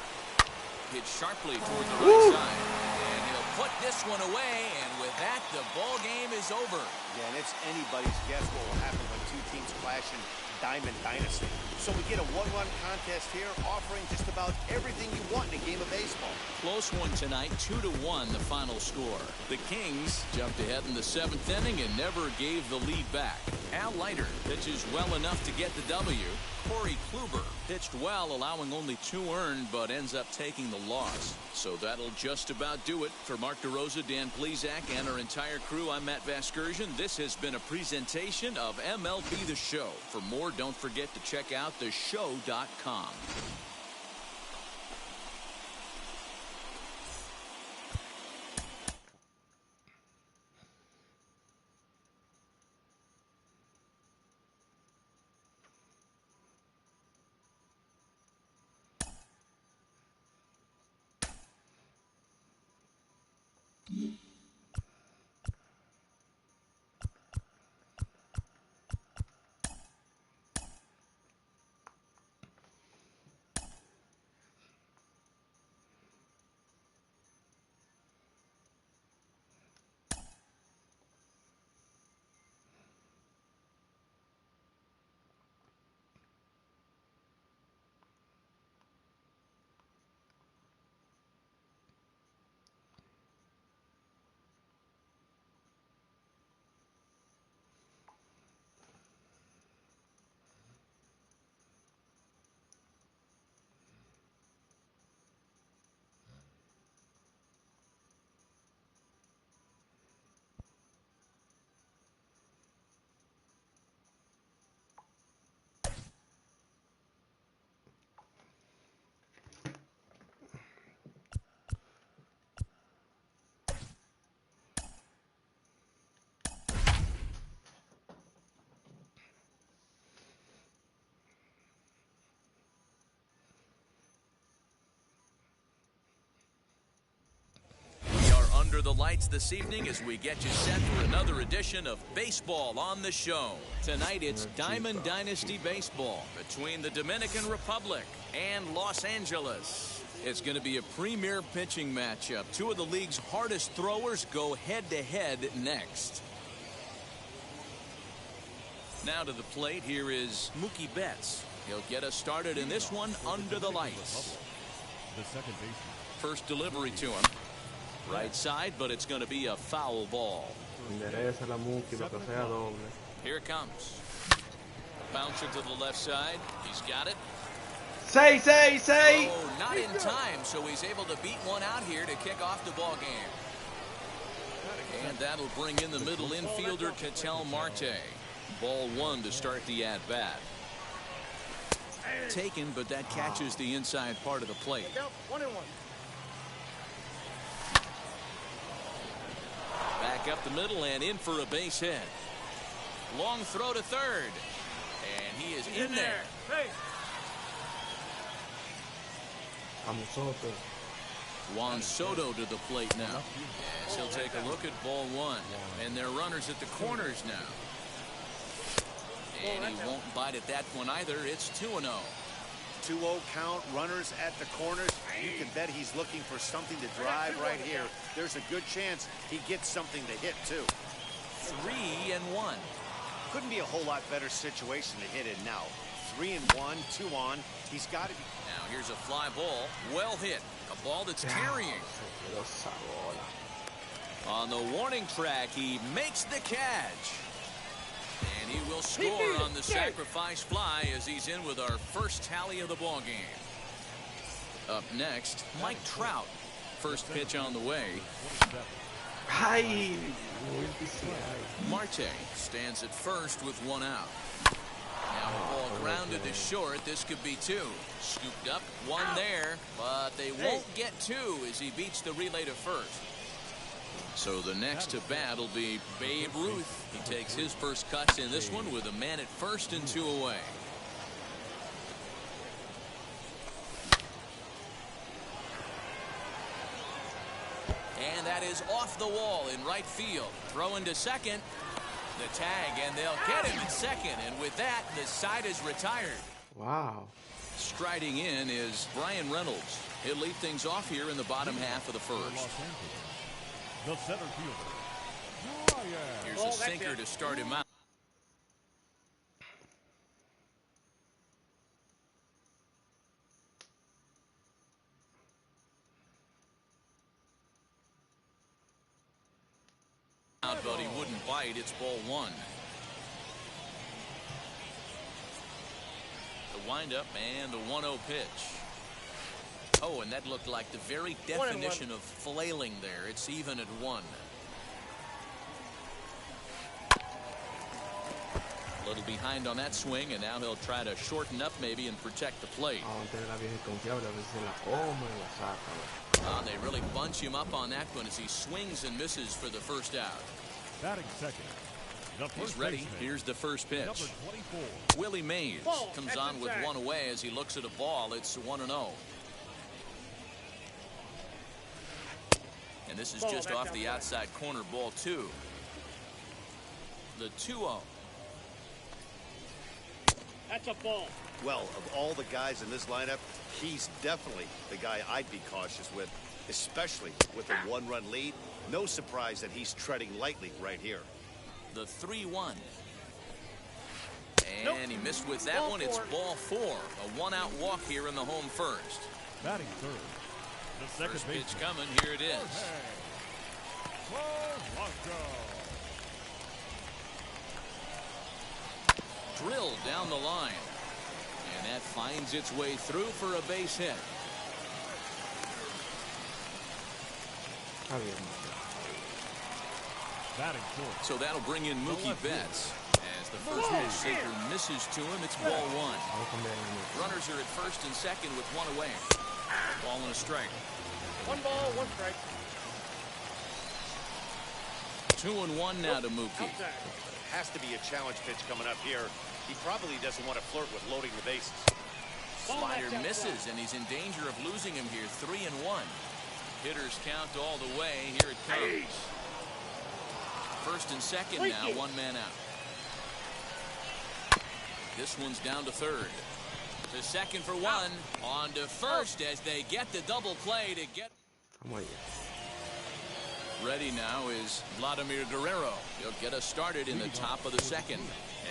Hit sharply toward the right side, and he'll put this one away, and with that, the ball game is over. Yeah, and it's anybody's guess what will happen when 2 teams clash in Diamond Dynasty. So we get a 1-run contest here, offering just about everything you want in a game of baseball. Close one tonight, 2-1 the final score. The Kings jumped ahead in the 7th inning and never gave the lead back. Al Leiter pitches well enough to get the W. Corey Kluber pitched well, allowing only 2 earned, but ends up taking the loss. So that'll just about do it. For Mark DeRosa, Dan Plesac, and our entire crew, I'm Matt Vasgersian. This has been a presentation of MLB The Show. For more, don't forget to check out theshow.com. under the lights this evening as we get you set for another edition of Baseball on the Show. Tonight it's Diamond Dynasty Baseball between the Dominican Republic and Los Angeles. It's going to be a premier pitching matchup. Two of the league's hardest throwers go head-to-head next. Now to the plate, here is Mookie Betts. He'll get us started in this one under the lights. The second baseman. First delivery to him. Right side, but it's going to be a foul ball. Here it comes. Bouncer to the left side. He's got it. Say. Oh, not in time, so he's able to beat one out here to kick off the ball game. And that'll bring in the middle infielder, Katel Marte. Ball one to start the at-bat. Taken, but that catches the inside part of the plate. 1-1. Back up the middle and in for a base hit. Long throw to third. And he is in there. Hey. Juan Soto to the plate now. Yes, he'll take a look at ball one. And they're runners at the corners now. And he won't bite at that one either. It's 2-0. 2-0 count, runners at the corners. You can bet he's looking for something to drive right here. There's a good chance he gets something to hit, too. 3-1. Couldn't be a whole lot better situation to hit in now. 3-1, 2 on. He's got to be. Now here's a fly ball. Well hit. A ball that's carrying. On the warning track, he makes the catch. And he will score on the sacrifice fly as he's in with our first tally of the ball game. Up next, Mike Trout. First pitch on the way. Marte stands at first with one out. Now a ball grounded to short. This could be two. Scooped up, one there, but they won't get two as he beats the relay to first. So the next to bat will be Babe Ruth. He takes his first cuts in this one with a man at first and 2 away. And that is off the wall in right field. Throw into second. The tag, and they'll get him at second. And with that, the side is retired. Wow. Striding in is Brian Reynolds. He'll lead things off here in the bottom half of the first. The center fielder. Here's a sinker to start him out. But he wouldn't bite. It's ball one. The windup and the 1-0 pitch. Oh, and that looked like the very definition of flailing there. It's even at 1. A little behind on that swing, and now he'll try to shorten up maybe and protect the plate. They really bunch him up on that one as he swings and misses for the first out. Batting second. He's ready. Here's the first pitch. Willie Mays comes on with one away as he looks at a ball. It's 1-0. And this is just off the outside corner, ball 2. The 2-0. That's a ball. Well, of all the guys in this lineup, he's definitely the guy I'd be cautious with, especially with a 1-run lead. No surprise that he's treading lightly right here. The 3-1. And he missed with that one. It's ball 4. A 1-out walk here in the home first. Batting third. The second First baseman. pitch coming. Here it is. Drilled down the line. And that finds its way through for a base hit. Batting fourth. So that'll bring in Mookie Betts. As the first pitch sinker misses to him, it's ball 1. Runners are at first and second with one away. Ball and a strike. 1 ball, 1 strike. 2-1 now to Mookie. Outside. Has to be a challenge pitch coming up here. He probably doesn't want to flirt with loading the bases. Slider misses, and he's in danger of losing him here. 3-1. Hitters count all the way. Here it comes. First and second now, one man out. This one's down to third. To second for one. On to first as they get the double play to get. Ready now is Vladimir Guerrero. He'll get us started in the top of the second.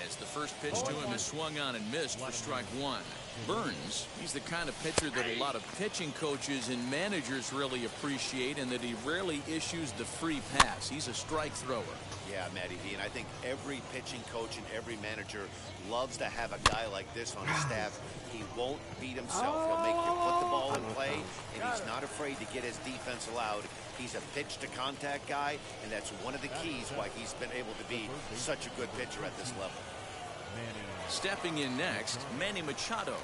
As the first pitch to him is swung on and missed for strike one. Burns, he's the kind of pitcher that a lot of pitching coaches and managers really appreciate, and that he rarely issues the free pass. He's a strike thrower. Yeah, Matty V, and I think every pitching coach and every manager loves to have a guy like this on his staff. He won't beat himself. He'll make you put the ball in play, and he's not afraid to get his defense allowed. He's a pitch-to-contact guy, and that's one of the keys why he's been able to be such a good pitcher at this level. Stepping in next, Manny Machado.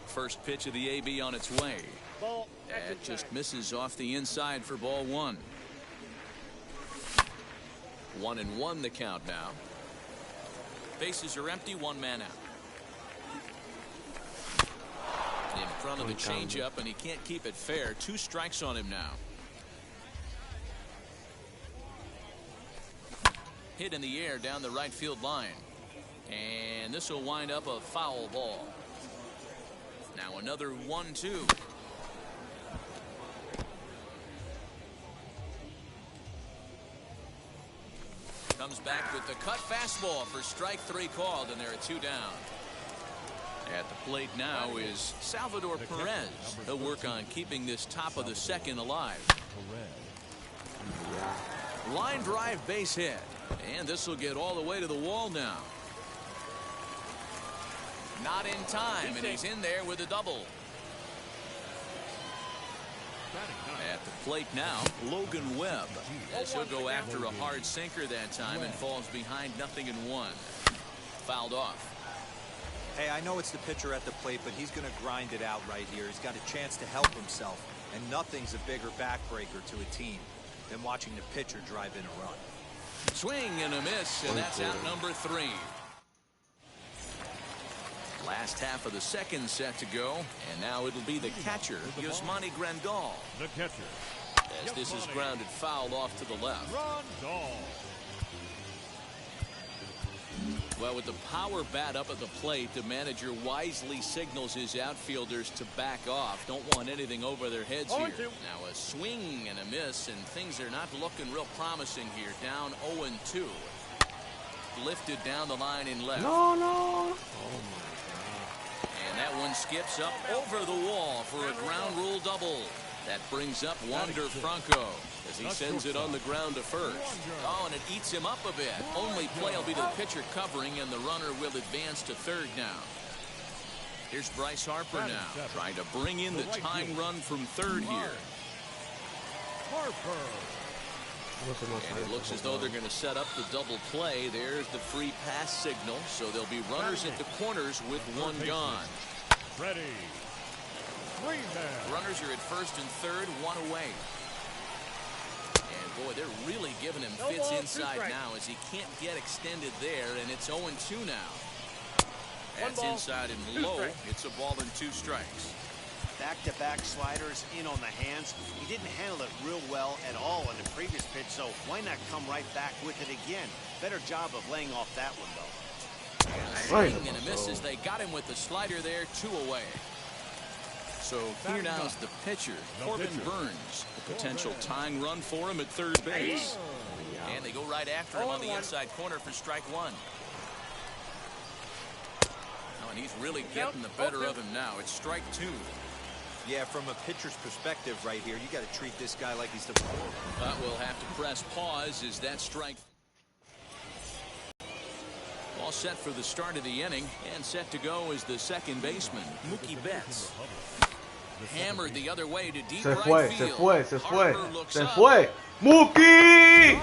First pitch of the AB on its way. That just misses off the inside for ball one. 1-1 the count now. Bases are empty, one man out. In front of the changeup, and he can't keep it fair. 2 strikes on him now. Hit in the air down the right field line. And this will wind up a foul ball. Now another 1-2. Comes back with the cut fastball for strike 3 called, and there are 2 down. At the plate now is Salvador Perez. He'll work on keeping this top of the second alive. Line drive base hit. And this will get all the way to the wall now. Not in time, and he's in there with a double. At the plate now, Logan Webb. As he'll go after a hard sinker that time and falls behind 0-1. Fouled off. Hey, I know it's the pitcher at the plate, but he's going to grind it out right here. He's got a chance to help himself, and nothing's a bigger backbreaker to a team than watching the pitcher drive in a run. Swing and a miss, and that's out number 3. Last half of the second set to go, and now it'll be the catcher, Yasmani Grandal. The catcher. As this is grounded foul off to the left. Well, with the power bat up at the plate, the manager wisely signals his outfielders to back off. Don't want anything over their heads here. Now a swing and a miss, and things are not looking real promising here. Down 0-2. Lifted down the line in left. No. And that one skips up over the wall for a ground rule double. That brings up Wander Franco as he sends it on the ground to first. Oh, and it eats him up a bit. Only play will be to the pitcher covering, and the runner will advance to third now. Here's Bryce Harper now, trying to bring in the tying run from third here. And it looks as though they're going to set up the double play. There's the free pass signal, so there'll be runners at the corners with one gone. Ready. Runners are at first and third, one away. And boy, they're really giving him fits inside now as he can't get extended there, and it's 0-2 now. That's inside and low. It's a ball and 2 strikes. Back-to-back sliders in on the hands. He didn't handle it real well at all in the previous pitch, so why not come right back with it again? Better job of laying off that one, though. Swing and a miss as they got him with the slider there, 2 away. So here now is the pitcher, Corbin Burns. A potential tying run for him at third base. And they go right after him on the inside corner for strike 1. Oh, and he's really getting the better of him now. It's strike 2. Yeah, from a pitcher's perspective right here, you got to treat this guy like he's the ball. But we'll have to press pause as that strike. All set for the start of the inning, and set to go is the second baseman, Mookie Betts. Hammered the other way to deep right field. Se fue. Mookie.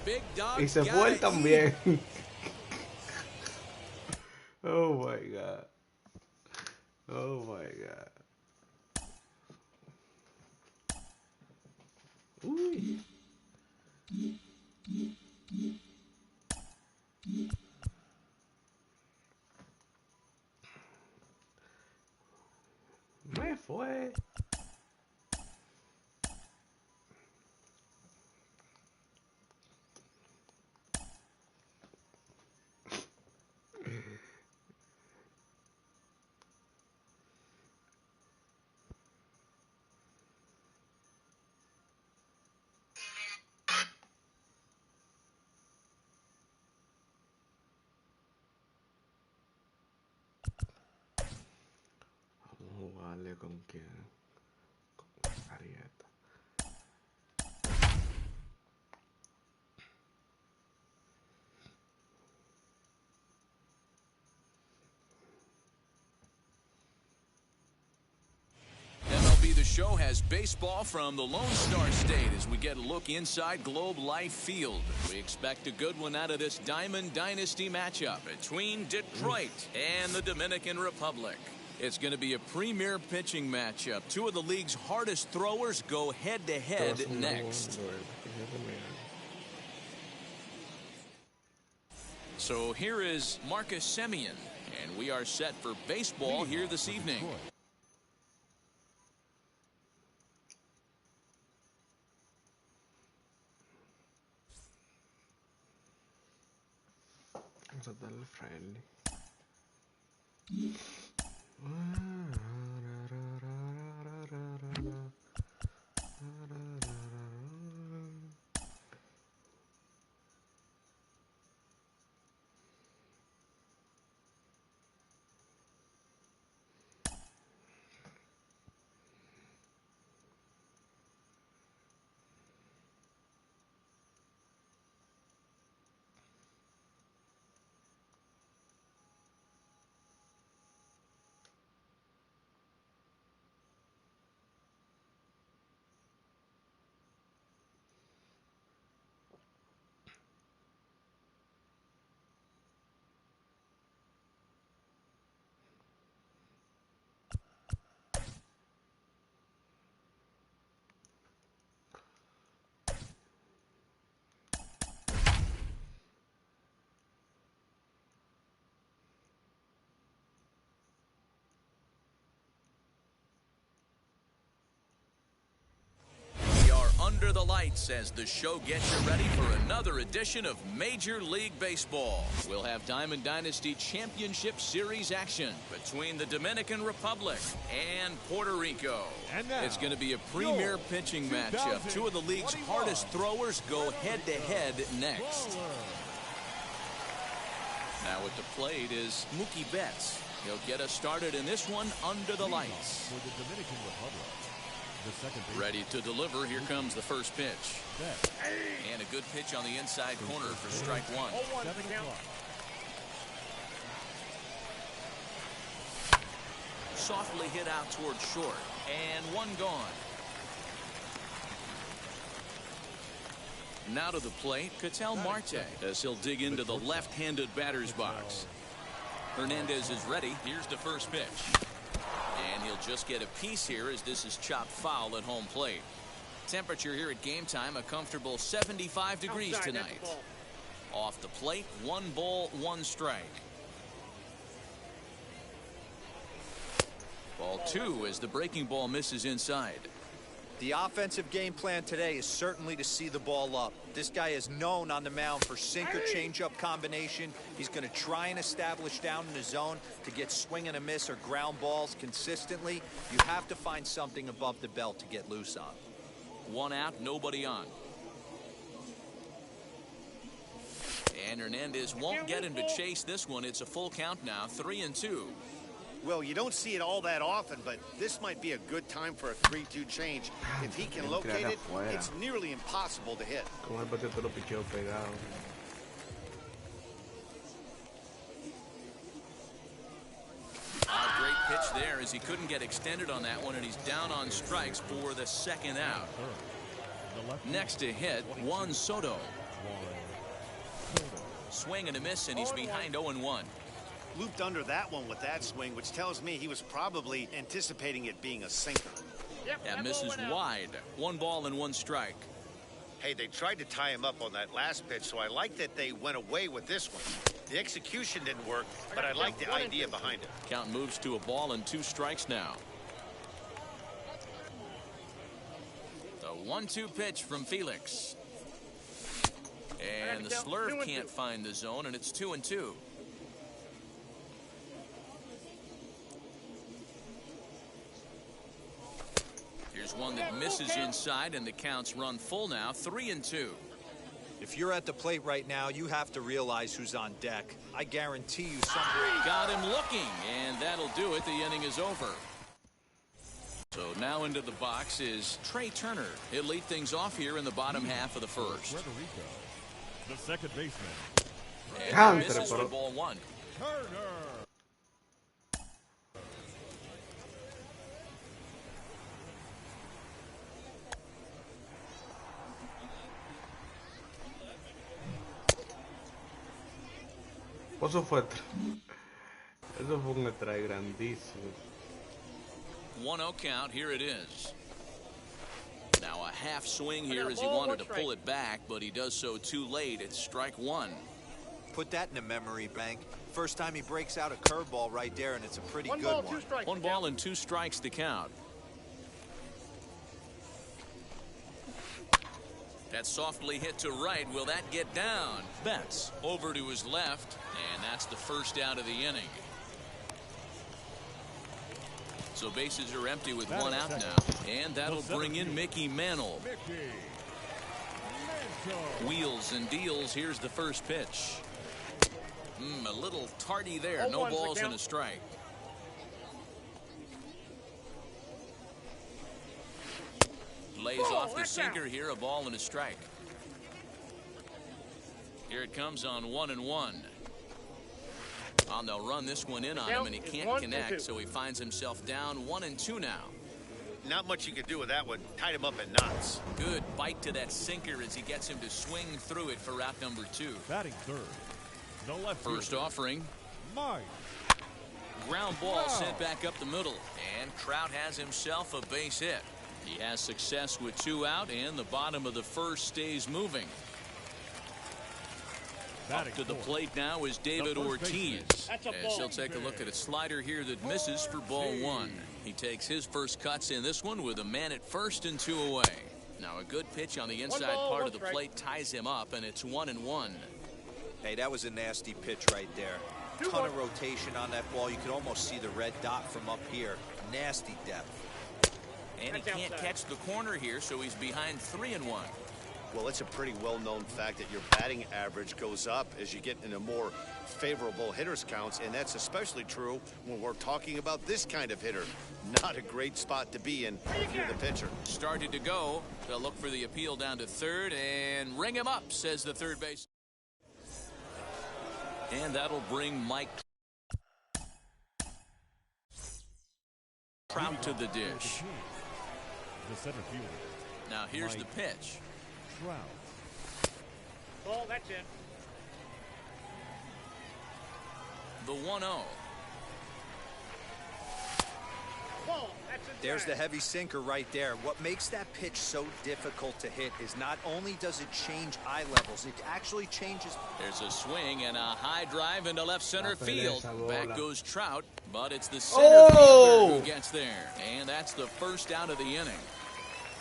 Big dog. Y se fue él también. Oh my God. Oh my God. Uy. pelea con quién. Con Arieta. MLB The Show has baseball from the Lone Star State as we get a look inside Globe Life Field. We expect a good one out of this Diamond Dynasty matchup between Detroit and the Dominican Republic. It's going to be a premier pitching matchup. Two of the league's hardest throwers go head-to-head next. So here is Marcus Semien, and we are set for baseball here this evening. Vamos a darle friendly. Under the lights as the show gets you ready for another edition of Major League Baseball. We'll have Diamond Dynasty Championship Series action between the Dominican Republic and Puerto Rico. And now, it's going to be a premier pitching matchup. Two of the league's hardest throwers go head-to-head next. Now at the plate is Mookie Betts. He'll get us started in this one under the lights. For the Dominican Republic. The second base. Ready to deliver. Here comes the first pitch. And a good pitch on the inside corner for strike one. 7 o'clock. Softly hit out towards short. And one gone. Now to the plate, Katel Marte as he'll dig into the left-handed batter's box. Hernandez is ready. Here's the first pitch. And he'll just get a piece here as this is chopped foul at home plate. Temperature here at game time, a comfortable 75 degrees tonight. Off the plate, 1 ball, 1 strike. Ball 2 as the breaking ball misses inside. The offensive game plan today is certainly to see the ball up. This guy is known on the mound for sinker changeup combination. He's going to try and establish down in the zone to get swing and a miss or ground balls consistently. You have to find something above the belt to get loose on. 1 out, nobody on. And Hernandez won't get him to chase this one. It's a full count now, 3-2. Well, you don't see it all that often, but this might be a good time for a 3-2 change. If he can locate it, it's nearly impossible to hit. Con el bate te lo picheo pegado. Great pitch there as he couldn't get extended on that one, and he's down on strikes for the second out. Next to hit, Juan Soto. Swing and a miss, and he's behind 0-1. Looped under that one with that swing, which tells me he was probably anticipating it being a sinker. That misses wide. 1 ball and 1 strike. Hey, they tried to tie him up on that last pitch, so I like that they went away with this one. The execution didn't work, but I like the idea behind it. Count moves to a ball and 2 strikes now. The 1-2 pitch from Felix. And the slurve can't find the zone, and it's 2-2. Here's one that misses inside, and the counts run full now, 3-2. If you're at the plate right now, you have to realize who's on deck. I guarantee you somebody got him looking, and that'll do it. The inning is over. So now into the box is Trey Turner. He'll lead things off here in the bottom half of the first. Puerto Rico, the second baseman. And misses for ball one. Turner. Eso fue un strike grandísimo. 1-0 count. Here it is. Now a half swing here as he wanted to pull it back, but he does so too late. It's strike one. Put that in the memory bank. First time he breaks out a curveball right there, and it's a pretty good one. 1 ball and 2 strikes to count. That's softly hit to right. Will that get down? Betts over to his left, and that's the first out of the inning. So bases are empty with 1 out now, and that'll bring in Mickey Mantle. Wheels and deals. Here's the first pitch. A little tardy there. No balls and a strike. Lays off the sinker here. A ball and a strike. Here it comes on 1-1. Oh, they'll run this one in on him, and he can't connect, so he finds himself down 1-2 now. Not much you can do with that one. Tied him up in knots. Good bite to that sinker as he gets him to swing through it for route number 2. Batting third. No left. First offering. Mike. Ground ball sent back up the middle, and Trout has himself a base hit. He has success with 2 out, and the bottom of the first stays moving. Up to the plate now is David Ortiz. As he'll take a look at a slider here that misses for ball 1. He takes his first cuts in this one with a man at first and 2 away. Now a good pitch on the inside part of the plate ties him up, and it's 1-1. Hey, that was a nasty pitch right there. Ton of rotation on that ball. You could almost see the red dot from up here. Nasty depth. And he can't catch the corner here, so he's behind 3-1. Well, it's a pretty well-known fact that your batting average goes up as you get into more favorable hitters counts, and that's especially true when we're talking about this kind of hitter. Not a great spot to be in if you're the pitcher. Started to go. They'll look for the appeal down to third and ring him up, says the third base. And that'll bring Mike Trout to the dish. The center fielder. Now here's the pitch. Trout. Ball, that's it. The 1-0. Ball, that's it. There's the heavy sinker right there. What makes that pitch so difficult to hit is not only does it change eye levels, it actually changes. There's a swing and a high drive into left center field. Back goes Trout, but it's the center fielder who gets there. And that's the first out of the inning.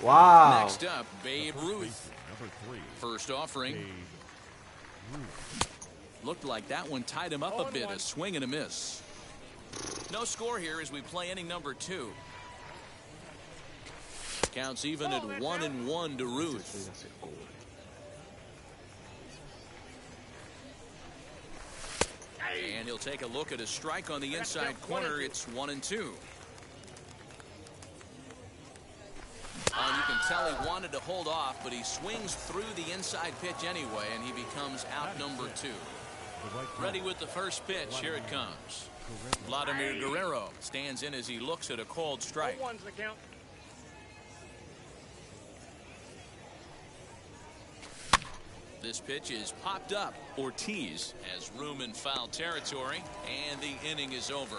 Wow. Next up, Babe Ruth. Number 3. First offering. Babe Ruth. Looked like that one tied him up a bit. A swing and a miss. No score here as we play inning number 2. Counts even at 1-1 to Ruth. And he'll take a look at a strike on the inside corner. It's 1-2. And you can tell he wanted to hold off, but he swings through the inside pitch anyway, and he becomes out number 2. Ready with the first pitch. Here it comes. Vladimir Guerrero stands in as he looks at a called strike. 0-1's the count. This pitch is popped up. Ortiz has room in foul territory, and the inning is over.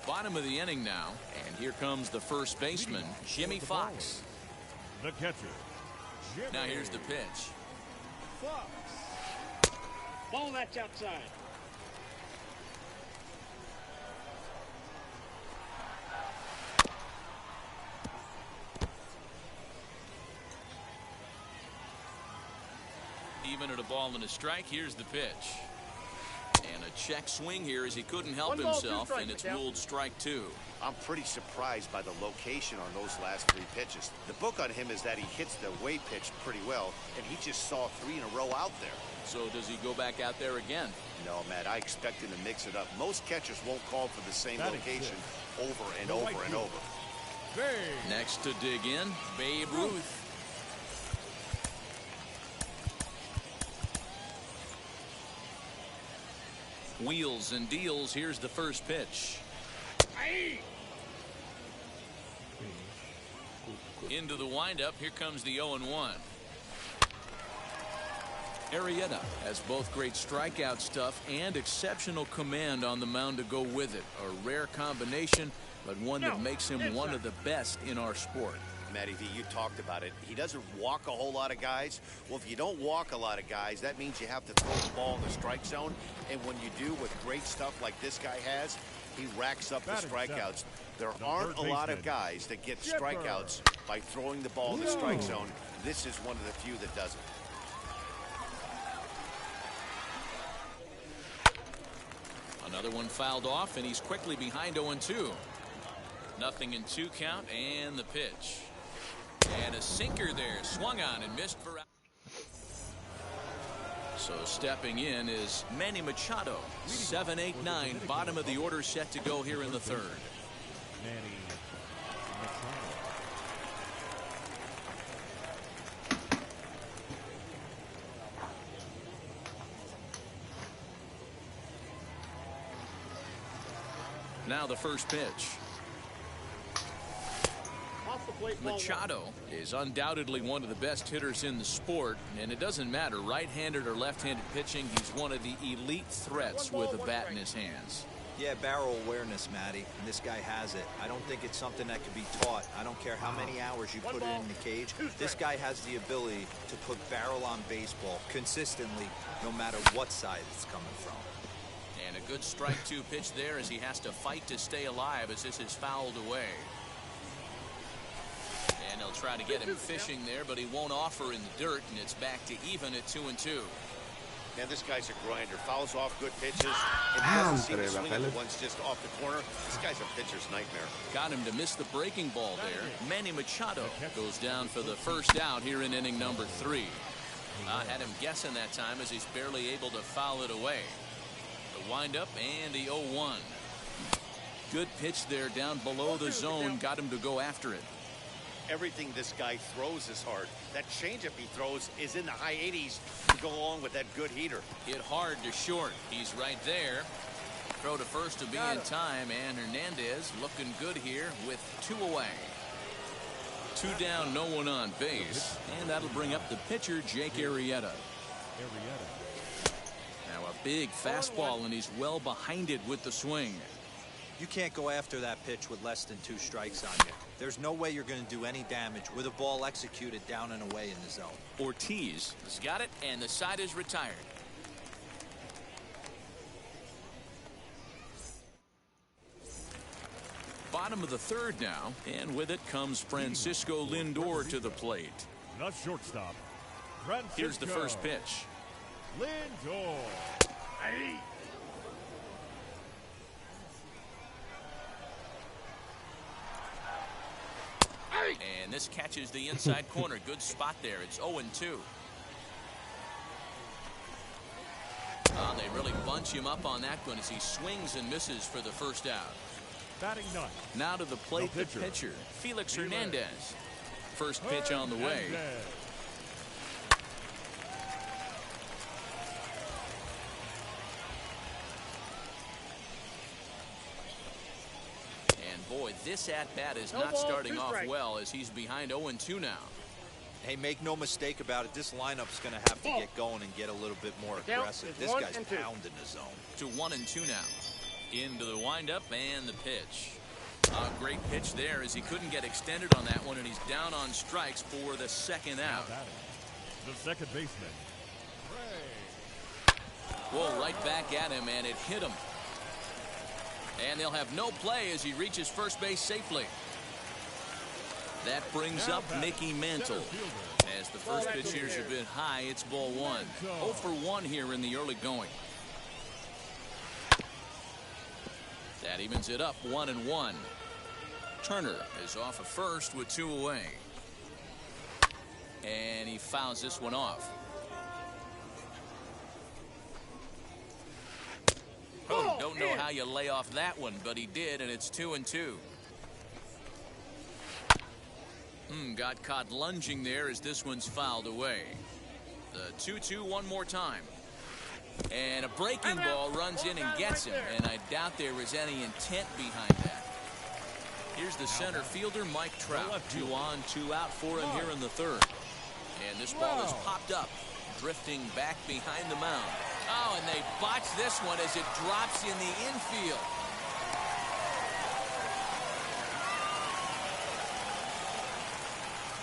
Bottom of the inning now, and here comes the first baseman, Jimmy Fox. The catcher. Jimmy. Now here's the pitch. Fox. Ball, that's outside. Even at a ball and a strike, here's the pitch. And a check swing here as he couldn't help himself, and it's ruled strike 2. I'm pretty surprised by the location on those last 3 pitches. The book on him is that he hits the way pitch pretty well, and he just saw 3 in a row out there. So does he go back out there again? No, Matt, I expect him to mix it up. Most catchers won't call for the same location over and over and over. Next to dig in, Babe Ruth. Wheels and deals. Here's the first pitch. Into the windup. Here comes the 0-1. Arrieta has both great strikeout stuff and exceptional command on the mound to go with it. A rare combination, but one that makes him one of the best in our sport. Matty V, you talked about it. He doesn't walk a whole lot of guys. Well, if you don't walk a lot of guys, that means you have to throw the ball in the strike zone. And when you do with great stuff like this guy has, he racks up the strikeouts. There aren't a lot of guys that get strikeouts by throwing the ball in the strike zone. This is one of the few that does it. Another one fouled off, and he's quickly behind 0-2. Nothing in 2 count, and the pitch. And a sinker there, swung on and missed for out. So stepping in is Manny Machado. 7-8-9, bottom of the order, set to go here in the 3rd. Manny Machado. Now the first pitch. Machado is undoubtedly one of the best hitters in the sport, and it doesn't matter right-handed or left-handed pitching. He's one of the elite threats with a bat in his hands. Yeah, barrel awareness, Matty, and this guy has it. I don't think it's something that can be taught. I don't care how many hours you put it in the cage. This guy has the ability to put barrel on baseball consistently, no matter what side it's coming from. And a good strike 2 pitch there as he has to fight to stay alive as this is fouled away. And they'll try to get him fishing there, but he won't offer in the dirt, and it's back to even at 2-2. Man, this guy's a grinder. Fouls off good pitches, and he doesn't seem to swing at the ones just off the corner. This guy's a pitcher's nightmare. Got him to miss the breaking ball there. Manny Machado goes down for the first out here in inning number 3. Had him guessing that time as he's barely able to foul it away. The windup and the 0-1. Good pitch there down below the zone. Got him to go after it. Everything this guy throws is hard. That changeup he throws is in the high 80s to go along with that good heater. Hit hard to short. He's right there. Throw to first to be in time, and Hernandez looking good here with 2 away. 2 down, no one on base, and that'll bring up the pitcher, Jake Arrieta. Now a big fastball, and he's well behind it with the swing. You can't go after that pitch with less than 2 strikes on you. There's no way you're going to do any damage with a ball executed down and away in the zone. Ortiz has got it, and the side is retired. Bottom of the 3rd now, and with it comes Francisco Lindor to the plate. Not shortstop. Here's the first pitch. Lindor. And this catches the inside corner. Good spot there. It's 0-2. They really bunch him up on that one as he swings and misses for the first out. Batting 9th. Now to the plate, the pitcher, Felix Hernandez. First pitch on the way. Boy, this at-bat is not starting off well as he's behind 0-2 now. Hey, make no mistake about it. This lineup's going to have to get going and get a little bit more aggressive. This guy's pounding the zone. To 1-2 now. Into the windup and the pitch. A great pitch there as he couldn't get extended on that one, and he's down on strikes for the 2nd out. The second baseman. Whoa, right back at him, and it hit him. And they'll have no play as he reaches first base safely. That brings up Mickey Mantle. As the first pitch here's a bit high, it's ball 1. 0 for 1 here in the early going. That evens it up 1-1. Turner is off at first with 2 away. And he fouls this one off. Oh, don't know how you lay off that one, but he did, and it's 2-2. Got caught lunging there as this one's fouled away. The 2-2 one more time. And a breaking ball runs in and gets him, and I doubt there was any intent behind that. Here's the center fielder, Mike Trout. 2 on, 2 out for him here in the third. And this ball is popped up, drifting back behind the mound. Oh, and they botch this one as it drops in the infield.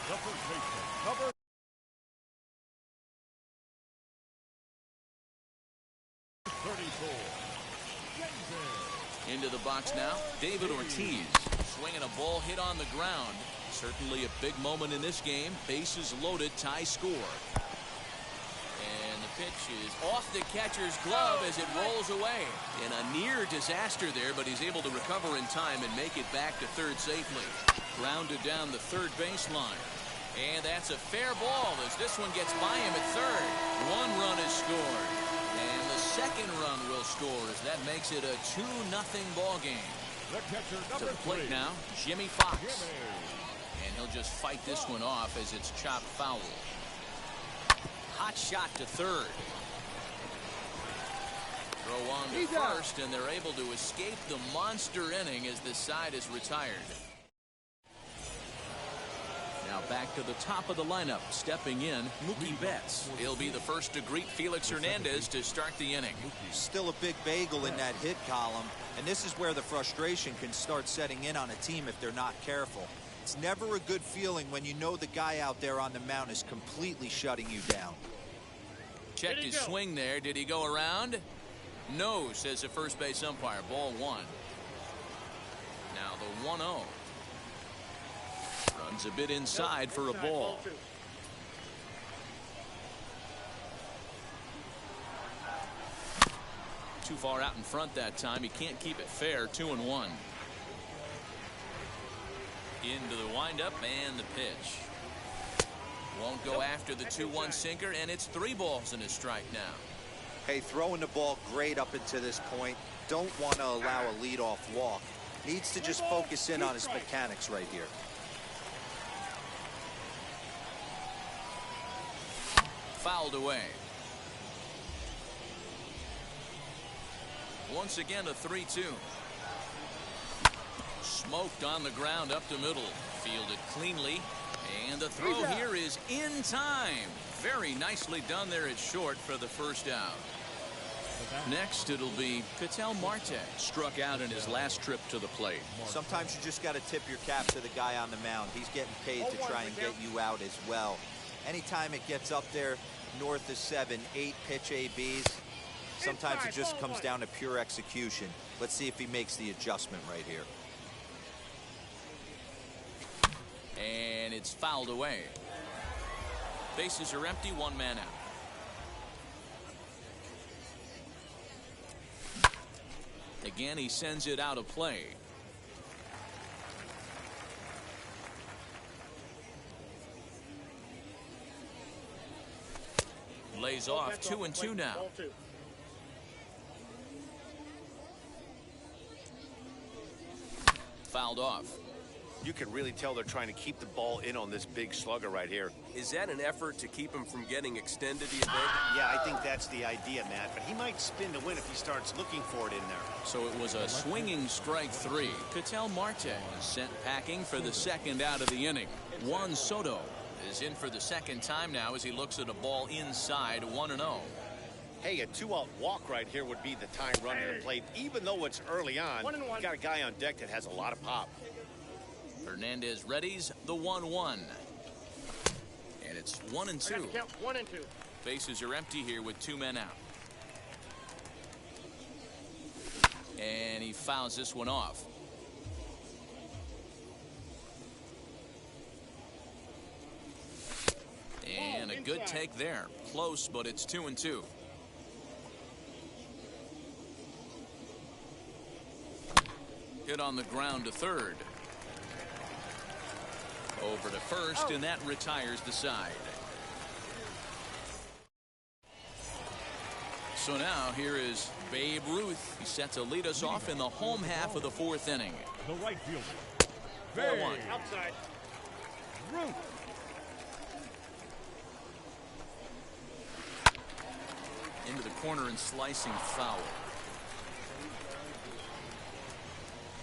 The first baseman, number into the box now, David Ortiz swinging a ball hit on the ground. Certainly a big moment in this game. Bases loaded, tie score. And the pitch is off the catcher's glove as it rolls away. In a near disaster there, but he's able to recover in time and make it back to third safely. Grounded down the third baseline. And that's a fair ball as this one gets by him at third. 1 run is scored. And the second run will score as that makes it a 2-0 ball game. the catcher, To the plate now, Jimmy Fox. And he'll just fight this one off as it's chopped foul. Hot shot to third. Throw on to first, and they're able to escape the monster inning as this side is retired. Now back to the top of the lineup, stepping in, Mookie Betts. He'll be the first to greet Felix Hernandez to start the inning. Still a big bagel in that hit column, and this is where the frustration can start setting in on a team if they're not careful. It's never a good feeling when you know the guy out there on the mound is completely shutting you down. Checked his swing there. Did he go around? No, says the first base umpire. Ball 1. Now the 1-0. Runs a bit inside for a ball. Too far out in front that time. He can't keep it fair. 2-1. Into the windup and the pitch. Won't go after the 2-1 sinker, and it's 3 balls and a strike now. Hey, throwing the ball great up until this point. Don't want to allow a leadoff walk. Needs to just focus in on his mechanics right here. Fouled away. Once again a 3-2. Smoked on the ground up the middle. Fielded cleanly. And the throw here is in time. Very nicely done there at short for the first out. Next it'll be Katel Marte. Struck out in his last trip to the plate. Sometimes you just got to tip your cap to the guy on the mound. He's getting paid to try and get you out as well. Anytime it gets up there north of 7, 8 pitch ABs, sometimes it just comes down to pure execution. Let's see if he makes the adjustment right here. And it's fouled away. Bases are empty, 1 man out. Again, he sends it out of play. Lays off 2-2 now. Fouled off. You can really tell they're trying to keep the ball in on this big slugger right here. Is that an effort to keep him from getting extended, do you think? Yeah, I think that's the idea, Matt. But he might spin to win if he starts looking for it in there. So it was a swinging strike 3. Katel Marte is sent packing for the second out of the inning. Juan Soto is in for the second time now as he looks at a ball inside. 1-0. Hey, a 2-out walk right here would be the time running the plate. Even though it's early on, you got a guy on deck that has a lot of pop. Hernandez readies the 1-1. And it's 1-2. 1-2. Bases are empty here with 2 men out. And he fouls this one off. And a good take there. Close, but it's 2-2. Hit on the ground to third. Over to first, and that retires the side. So now here is Babe Ruth. He's set to lead us off in the home half of the fourth inning. The right fielder. 4-1. Outside. Ruth. Into the corner and slicing foul.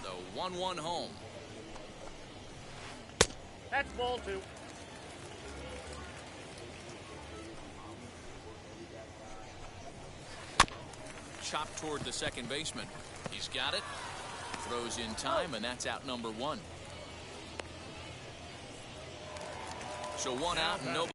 The 1-1 home. That's ball 2. Chopped toward the second baseman. He's got it. Throws in time, and that's out number 1. So 1 out and nobody.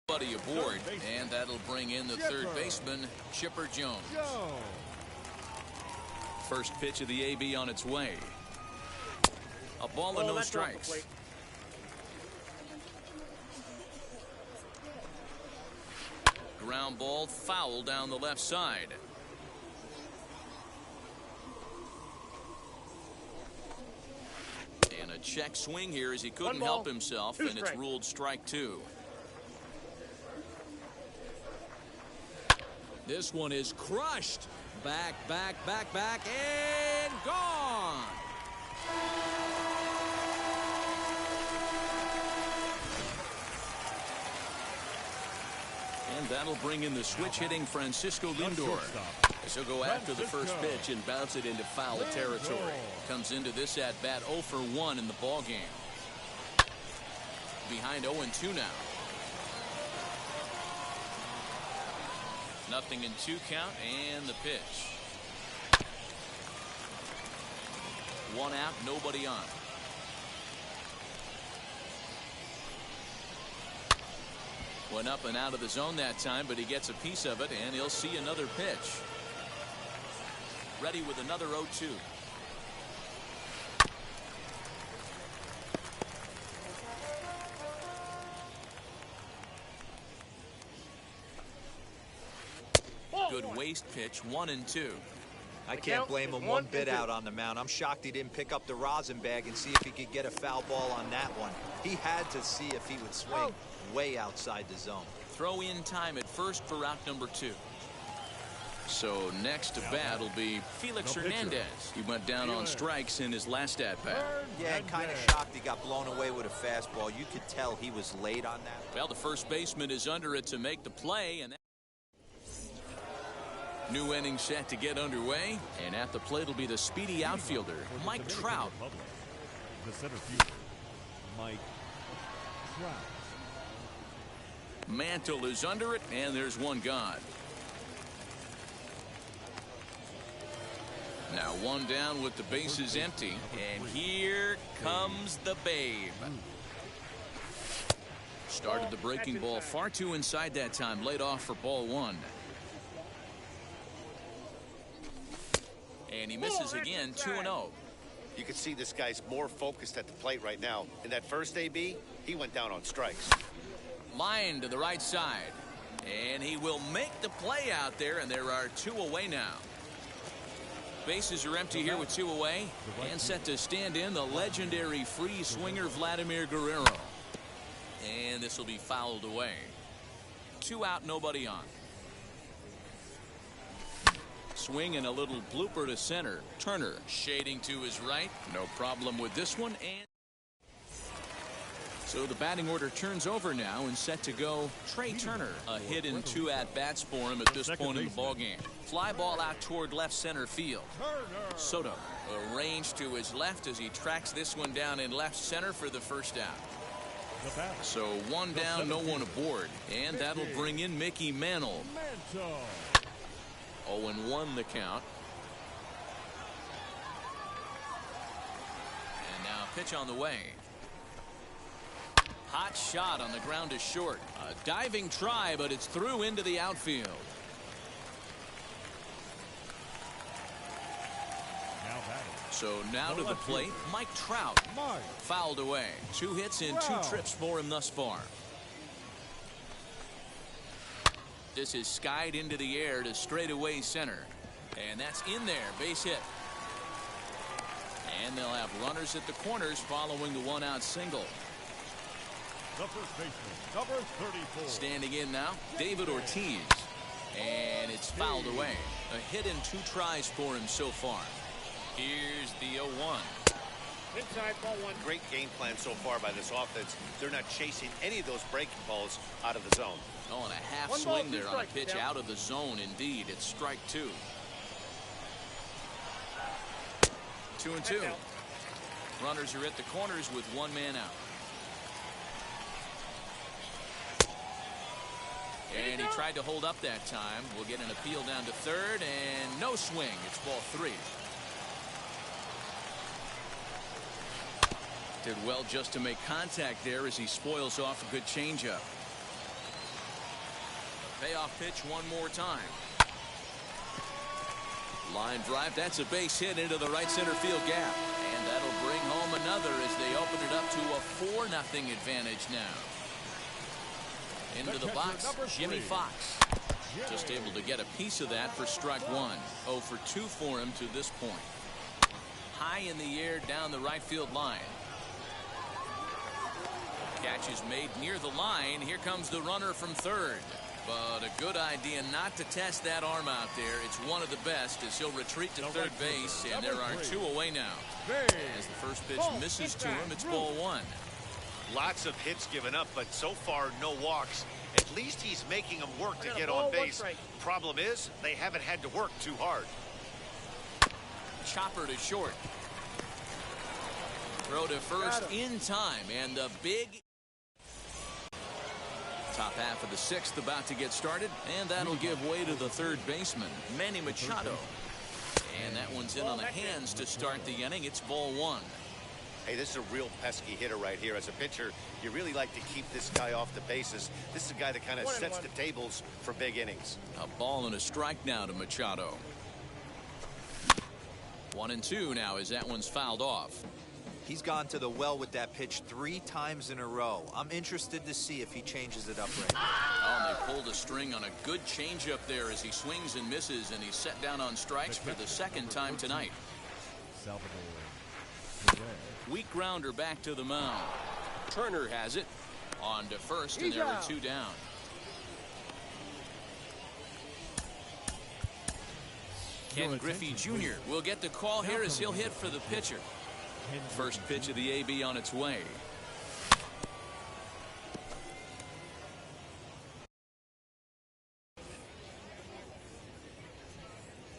Buddy aboard, and that'll bring in the third baseman, Chipper Jones. First pitch of the AB on its way. A ball and no strikes. Ground ball foul down the left side. And a check swing here as he couldn't help himself, and it's ruled strike 2. This one is crushed. Back, and gone. And that'll bring in the switch-hitting Francisco Lindor. As he'll go after the first pitch and bounce it into foul territory. Comes into this at-bat 0 for 1 in the ballgame. Behind 0-2 now. 0-2 count, and the pitch. 1 out, nobody on. Went up and out of the zone that time, but he gets a piece of it, and he'll see another pitch. Ready with another 0-2. Good waste pitch, 1-2. I can't blame him one bit out on the mound. I'm shocked he didn't pick up the rosin bag and see if he could get a foul ball on that one. He had to see if he would swing way outside the zone. Throw in time at first for out number 2. So next to bat will be Felix Hernandez. He went down on strikes in his last at bat. Yeah, kind of shocked he got blown away with a fastball. You could tell he was late on that. Well, the first baseman is under it to make the play, and new inning set to get underway, and at the plate will be the speedy outfielder, Mike Trout. The center fielder, Mike Trout. Mantle is under it, and there's one gone. Now 1 down with the bases empty, and here comes the Babe. Started the breaking ball far too inside that time, laid off for ball 1. And he misses again, 2-0. You can see this guy's more focused at the plate right now. In that first AB, he went down on strikes. Line to the right side. And he will make the play out there, and there are 2 away now. Bases are empty here with 2 away. And set to stand in the legendary free swinger Vladimir Guerrero. And this will be fouled away. 2 out, nobody on. Swing and a little blooper to center. Turner shading to his right. No problem with this one. And so the batting order turns over now and set to go Trey Turner. A hit in 2 at-bats for him at this point in the ballgame. Fly ball out toward left center field. Soto arranged to his left as he tracks this one down in left center for the first out. So 1 down, no one aboard. And that'll bring in Mickey Mantle. 0-1 the count. And now pitch on the way. Hot shot on the ground to short. A diving try, but it's through into the outfield. So now to the plate, Mike Trout. Fouled away. 2 hits and 2 trips for him thus far. This is skied into the air to straightaway center. And that's in there. Base hit. And they'll have runners at the corners following the 1-out single. The first baseman, number 34. Standing in now, David Ortiz. And it's fouled away. A hit in 2 tries for him so far. Here's the 0-1. Inside ball 1. Great game plan so far by this offense. They're not chasing any of those breaking balls out of the zone. Oh, and a half swing there on a pitch out of the zone. Indeed, it's strike 2. 2-2. Runners are at the corners with 1 man out. And he tried to hold up that time. We'll get an appeal down to third, and no swing. It's ball 3. Did well just to make contact there as he spoils off a good changeup. Payoff pitch one more time. Line drive. That's a base hit into the right center field gap. And that'll bring home another as they open it up to a 4-0 advantage now. Into the box, Jimmy Fox. Just able to get a piece of that for strike 1. 0 for 2 for him to this point. High in the air down the right field line. Catch is made near the line. Here comes the runner from third. But a good idea not to test that arm out there. It's one of the best as he'll retreat to third base. And there are 2 away now. As the first pitch misses to him, it's ball 1. Lots of hits given up, but so far no walks. At least he's making them work to get on base. Problem is, they haven't had to work too hard. Chopper to short. Throw to first in time, and the big top half of the 6th about to get started, and that'll give way to the third baseman, Manny Machado. And that one's in on the hands to start the inning. It's ball 1. Hey, this is a real pesky hitter right here. As a pitcher, you really like to keep this guy off the bases. This is a guy that kind of sets the tables for big innings. A ball and a strike now to Machado. 1-2 now as that one's fouled off. He's gone to the well with that pitch 3 times in a row. I'm interested to see if he changes it up right now. Oh, and they pulled a string on a good changeup there as he swings and misses, and he's set down on strikes for the 2nd time tonight. Weak grounder back to the mound. Turner has it. On to first, and there are 2 down. Ken Griffey Jr. will get the call here as he'll hit for the pitcher. First pitch of the AB on its way.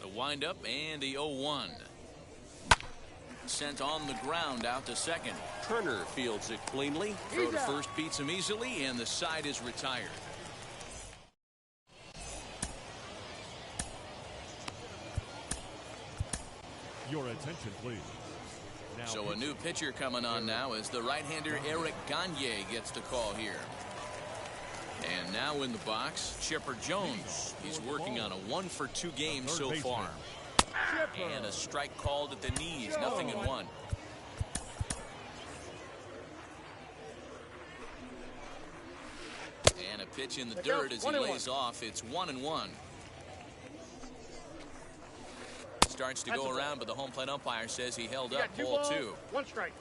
The windup and the 0-1. Sent on the ground out to second. Turner fields it cleanly. Throw to first beats him easily, and the side is retired. Your attention, please. Now So a new pitcher coming on now as the right-hander Eric Gagne gets the call here. And now in the box, Chipper Jones. He's working on a 1-for-2 game so far. And a strike called at the knees, 0-1. And a pitch in the dirt as he lays off. It's 1-1. Starts to go around, but the home plate umpire says he held up. Ball 2. 1 strike.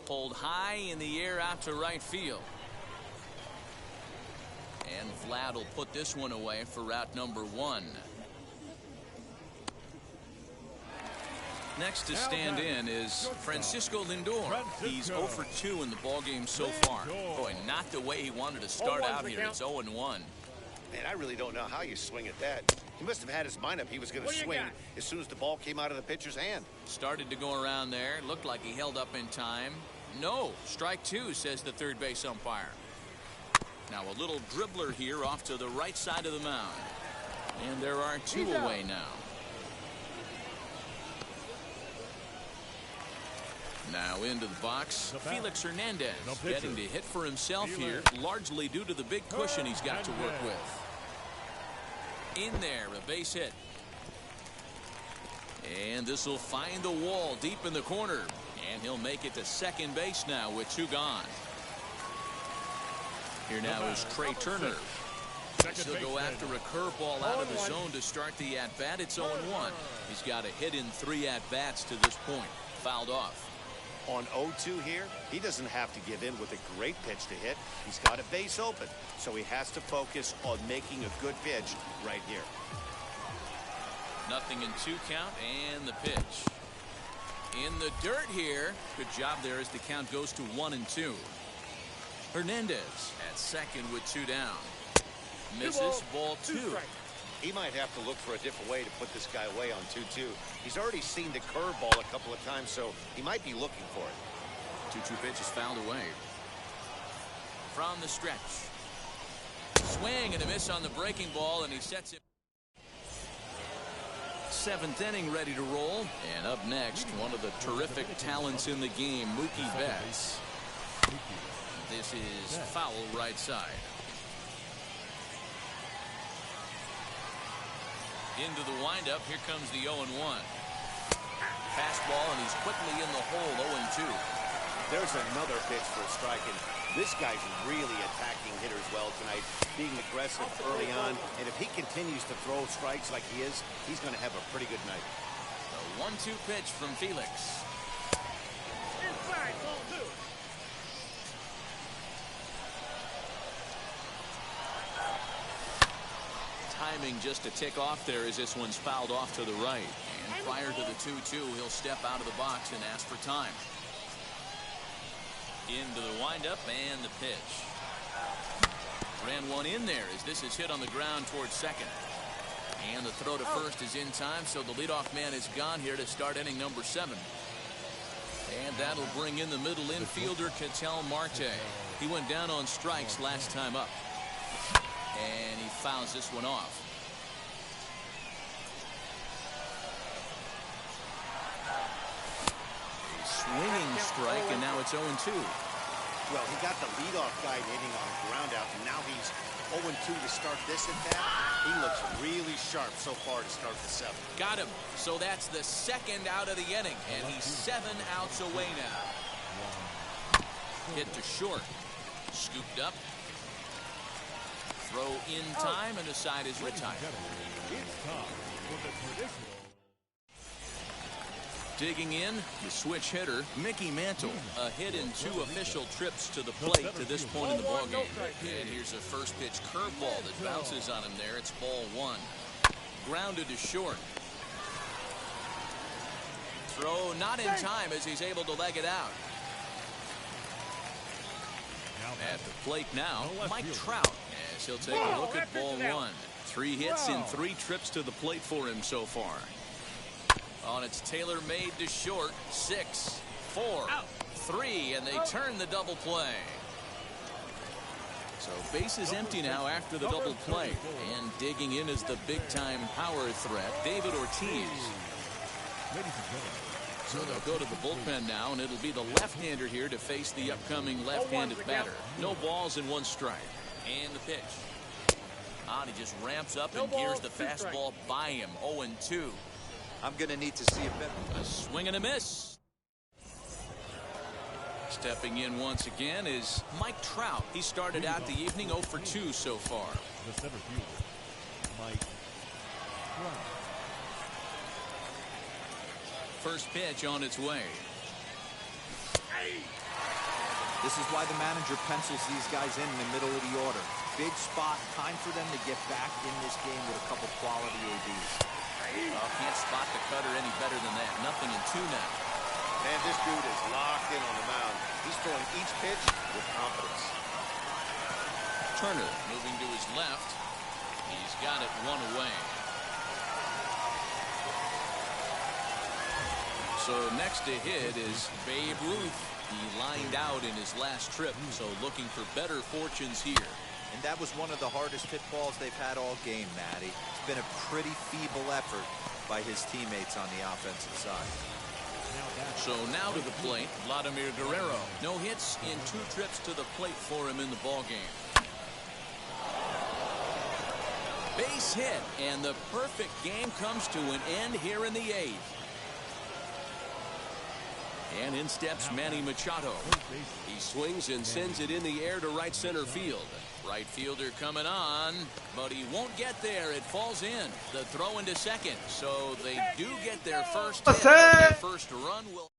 Pulled high in the air out to right field. And Vlad will put this one away for route number 1. Next to stand in is Francisco Lindor. He's 0 for 2 in the ballgame so far. Boy, not the way he wanted to start out here. It's 0-1. Man, I really don't know how you swing at that. He must have had his mind up. He was going to swing as soon as the ball came out of the pitcher's hand. Started to go around there. Looked like he held up in time. No, strike 2, says the third base umpire. Now a little dribbler here off to the right side of the mound. And there are 2 away now. Now into the box, Felix Hernandez getting to hit for himself here, largely due to the big cushion he's got to work with. In there, a base hit. And this will find the wall deep in the corner. And he'll make it to second base now with 2 gone. Here now is Trey Turner. He'll go after a curveball out of the zone to start the at-bat. It's 0-1. He's got a hit in 3 at-bats to this point. Fouled off. On 0-2 here, he doesn't have to give in with a great pitch to hit. He's got a base open, so he has to focus on making a good pitch right here. 0-2 count and the pitch. In the dirt here. Good job there as the count goes to 1-2. Hernandez at second with 2 down. Misses, ball 2. He might have to look for a different way to put this guy away on 2-2. He's already seen the curveball a couple of times, so he might be looking for it. 2-2 pitch is fouled away. From the stretch. Swing and a miss on the breaking ball, and he sets it. 7th inning ready to roll. And up next, one of the terrific talents in the game, Mookie Betts. This is foul right side. Into the windup. Here comes the 0-1. Fastball, and he's quickly in the hole. 0-2. There's another pitch for a strike, and this guy's really attacking hitters well tonight, being aggressive early on. And if he continues to throw strikes like he is, he's going to have a pretty good night. The 1-2 pitch from Felix. Inside, ball 2. Timing just to tick off there as this one's fouled off to the right. And prior to the 2-2, he'll step out of the box and ask for time. Into the windup and the pitch. Ran one in there as this is hit on the ground towards second. And the throw to first is in time, so the leadoff man is gone here to start inning number 7. And that'll bring in the middle infielder, Katel Marte. He went down on strikes last time up. And he fouls this one off. A swinging strike, and now it's 0-2. Well, he got the leadoff guy hitting on a ground out, and now he's 0-2 to start this at bat. He looks really sharp so far to start the 7th. Got him. So that's the 2nd out of the inning, and he's 7 outs away now. Hit to short. Scooped up. Throw in time, and the side is retired. Digging in, the switch hitter, Mickey Mantle. A hit in 2 official trips to the plate to this point in the ballgame. And here's a first pitch curveball that bounces on him there. It's ball 1. Grounded to short. Throw not in time as he's able to leg it out. At the plate now, Mike Trout, as he'll take a look at ball 1. 3 hits in 3 trips to the plate for him so far. On its tailor-made to short. 6, 4, 3, and they turn the double play. So base is empty now after the double play. And digging in is the big-time power threat, David Ortiz. So they'll go to the bullpen now, and it'll be the left-hander here to face the upcoming left-handed batter. No balls and 1 strike. And the pitch. He just ramps up and gears the fastball by him. 0-2. I'm going to need to see a better. A swing and a miss. Stepping in once again is Mike Trout. He started out the evening 0 for 2 so far. The center fielder, Mike Trout. First pitch on its way. This is why the manager pencils these guys in the middle of the order. Big spot, time for them to get back in this game with a couple quality ABs. Well, can't spot the cutter any better than that. Nothing in 2 now. Man, this dude is locked in on the mound. He's throwing each pitch with confidence. Turner moving to his left. He's got it 1 away. So next to hit is Babe Ruth. He lined out in his last trip, so looking for better fortunes here. And that was one of the hardest hit balls they've had all game, Matty. It's been a pretty feeble effort by his teammates on the offensive side. So now to the plate, Vladimir Guerrero. No hits in 2 trips to the plate for him in the ballgame. Base hit, and the perfect game comes to an end here in the 8th. And in steps Manny Machado. He swings and sends it in the air to right center field. Right fielder coming on, but he won't get there. It falls in. The throw into second, so they do get their first hit. Their first run will.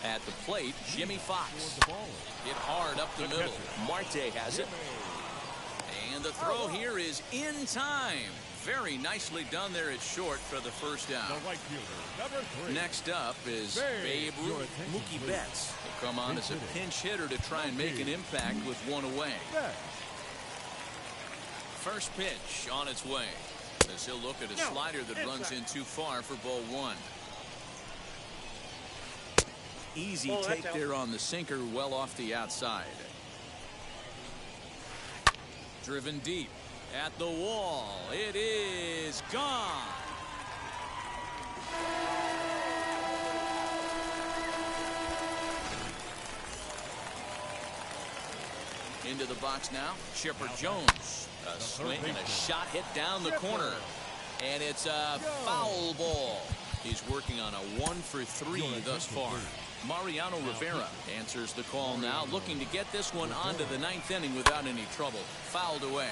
At the plate, Jimmy Fox. Hit hard up the middle. Marte has it. And the throw here is in time. Very nicely done there at short for the first out. The right fielder, number 3. Next up is Babe Ruth. Mookie Betts will come on as a pinch hitter to try and make an impact with 1 away. First pitch on its way. As he'll look at a slider that runs in too far for ball 1. Easy take there on the sinker, well off the outside. Driven deep. At the wall, it is gone. Into the box now, Chipper Jones. A swing and a shot hit down the corner. And it's a foul ball. He's working on a 1 for 3 thus far. Mariano Rivera answers the call now, looking to get this one onto the 9th inning without any trouble. Fouled away.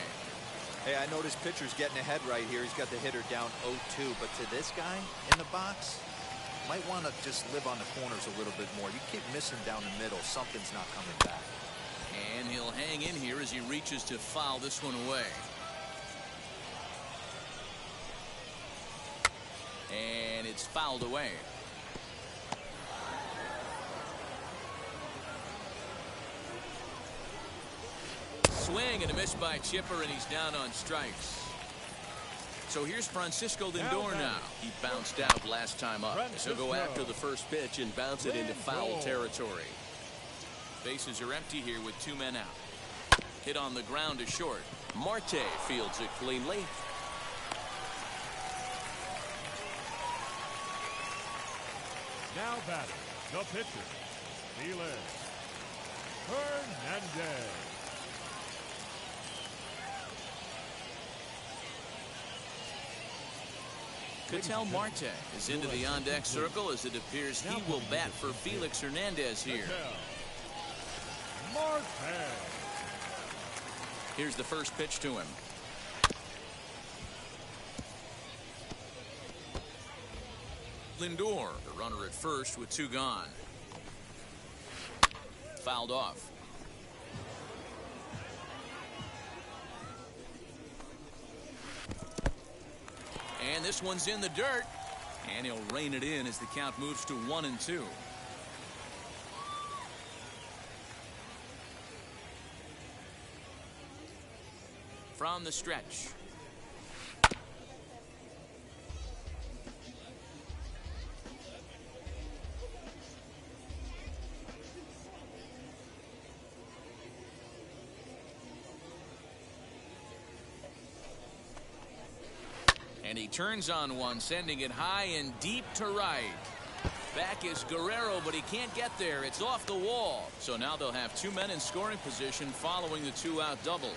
Hey, I noticed pitcher's getting ahead right here. He's got the hitter down 0-2, but to this guy in the box, might want to just live on the corners a little bit more. You keep missing down the middle, something's not coming back. And he'll hang in here as he reaches to foul this one away. And it's fouled away. Swing and a miss by Chipper, and he's down on strikes. So here's Francisco Lindor now. He bounced out last time up. He'll go after the first pitch and bounce it into foul territory. Bases are empty here with 2 men out. Hit on the ground to short. Marte fields it cleanly. Now batting, the pitcher, Felix Hernandez. Katel Marte is into the on-deck circle as it appears he will bat for Felix Hernandez here. Marte. Here's the first pitch to him. Lindor, the runner at first with 2 gone. Fouled off. And this one's in the dirt. And he'll rein it in as the count moves to 1-2. From the stretch. And he turns on one, sending it high and deep to right. Back is Guerrero, but he can't get there. It's off the wall. So now they'll have 2 men in scoring position following the 2-out double.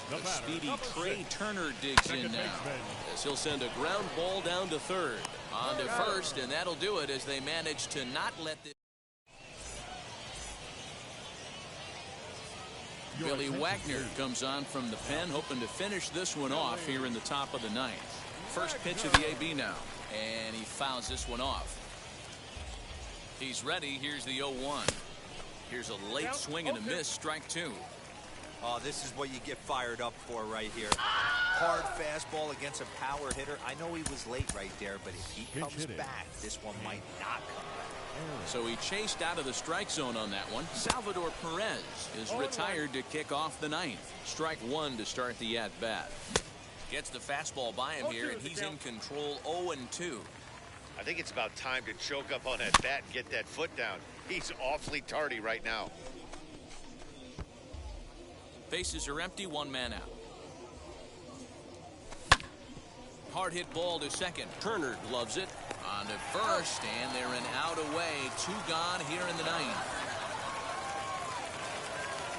The The batter, speedy number Trey 6. Turner digs Second in now. baseman. As he'll send a ground ball down to third. On to first, and that'll do it as they manage to not let this. Billy Wagner comes on from the pen, hoping to finish this one off here in the top of the ninth. First pitch of the AB now, and he fouls this one off. He's ready. Here's the 0-1. Here's a late swing and a miss, strike 2. Oh, this is what you get fired up for right here. Hard fastball against a power hitter. I know he was late right there, but if he comes back, this one might not come back. So he chased out of the strike zone on that one. Salvador Perez is retired to kick off the ninth. Strike 1 to start the at-bat. Gets the fastball by him here, and he's in control 0-2. I think it's about time to choke up on that bat and get that foot down. He's awfully tardy right now. Bases are empty, 1 man out. Hard hit ball to second. Turner gloves it. On to first, and they're an out away. 2 gone here in the ninth.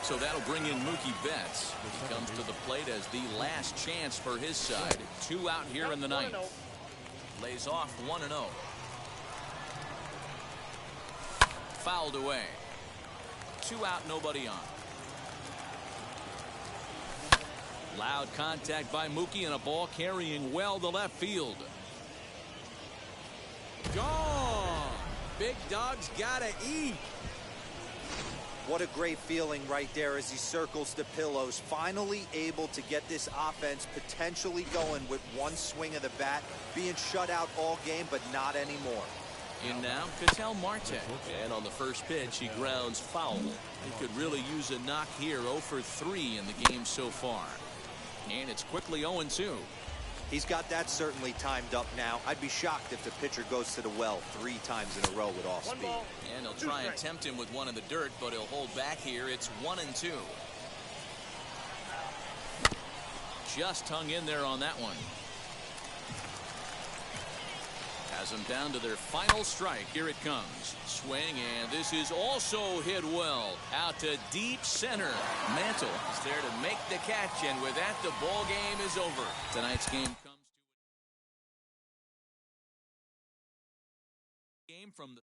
So that'll bring in Mookie Betts. He comes to the plate as the last chance for his side. 2 out here in the ninth. Lays off 1-0. Fouled away. 2 out, nobody on. Loud contact by Mookie and a ball carrying well to left field. Gone. Big dog's gotta eat. What a great feeling right there as he circles the pillows. Finally able to get this offense potentially going with 1 swing of the bat. Being shut out all game, but not anymore. In now, Katel Marte. And on the first pitch, he grounds foul. He could really use a knock here. 0 for 3 in the game so far. And it's quickly 0-2. He's got that certainly timed up now. I'd be shocked if the pitcher goes to the well 3 times in a row with off speed. And they'll try and tempt him with one in the dirt, but he'll hold back here. It's 1-2. Just hung in there on that one. Has them down to their final strike. Here it comes. Swing, and this is also hit well. Out to deep center. Mantle is there to make the catch, and with that, the ball game is over. Tonight's game comes to game from the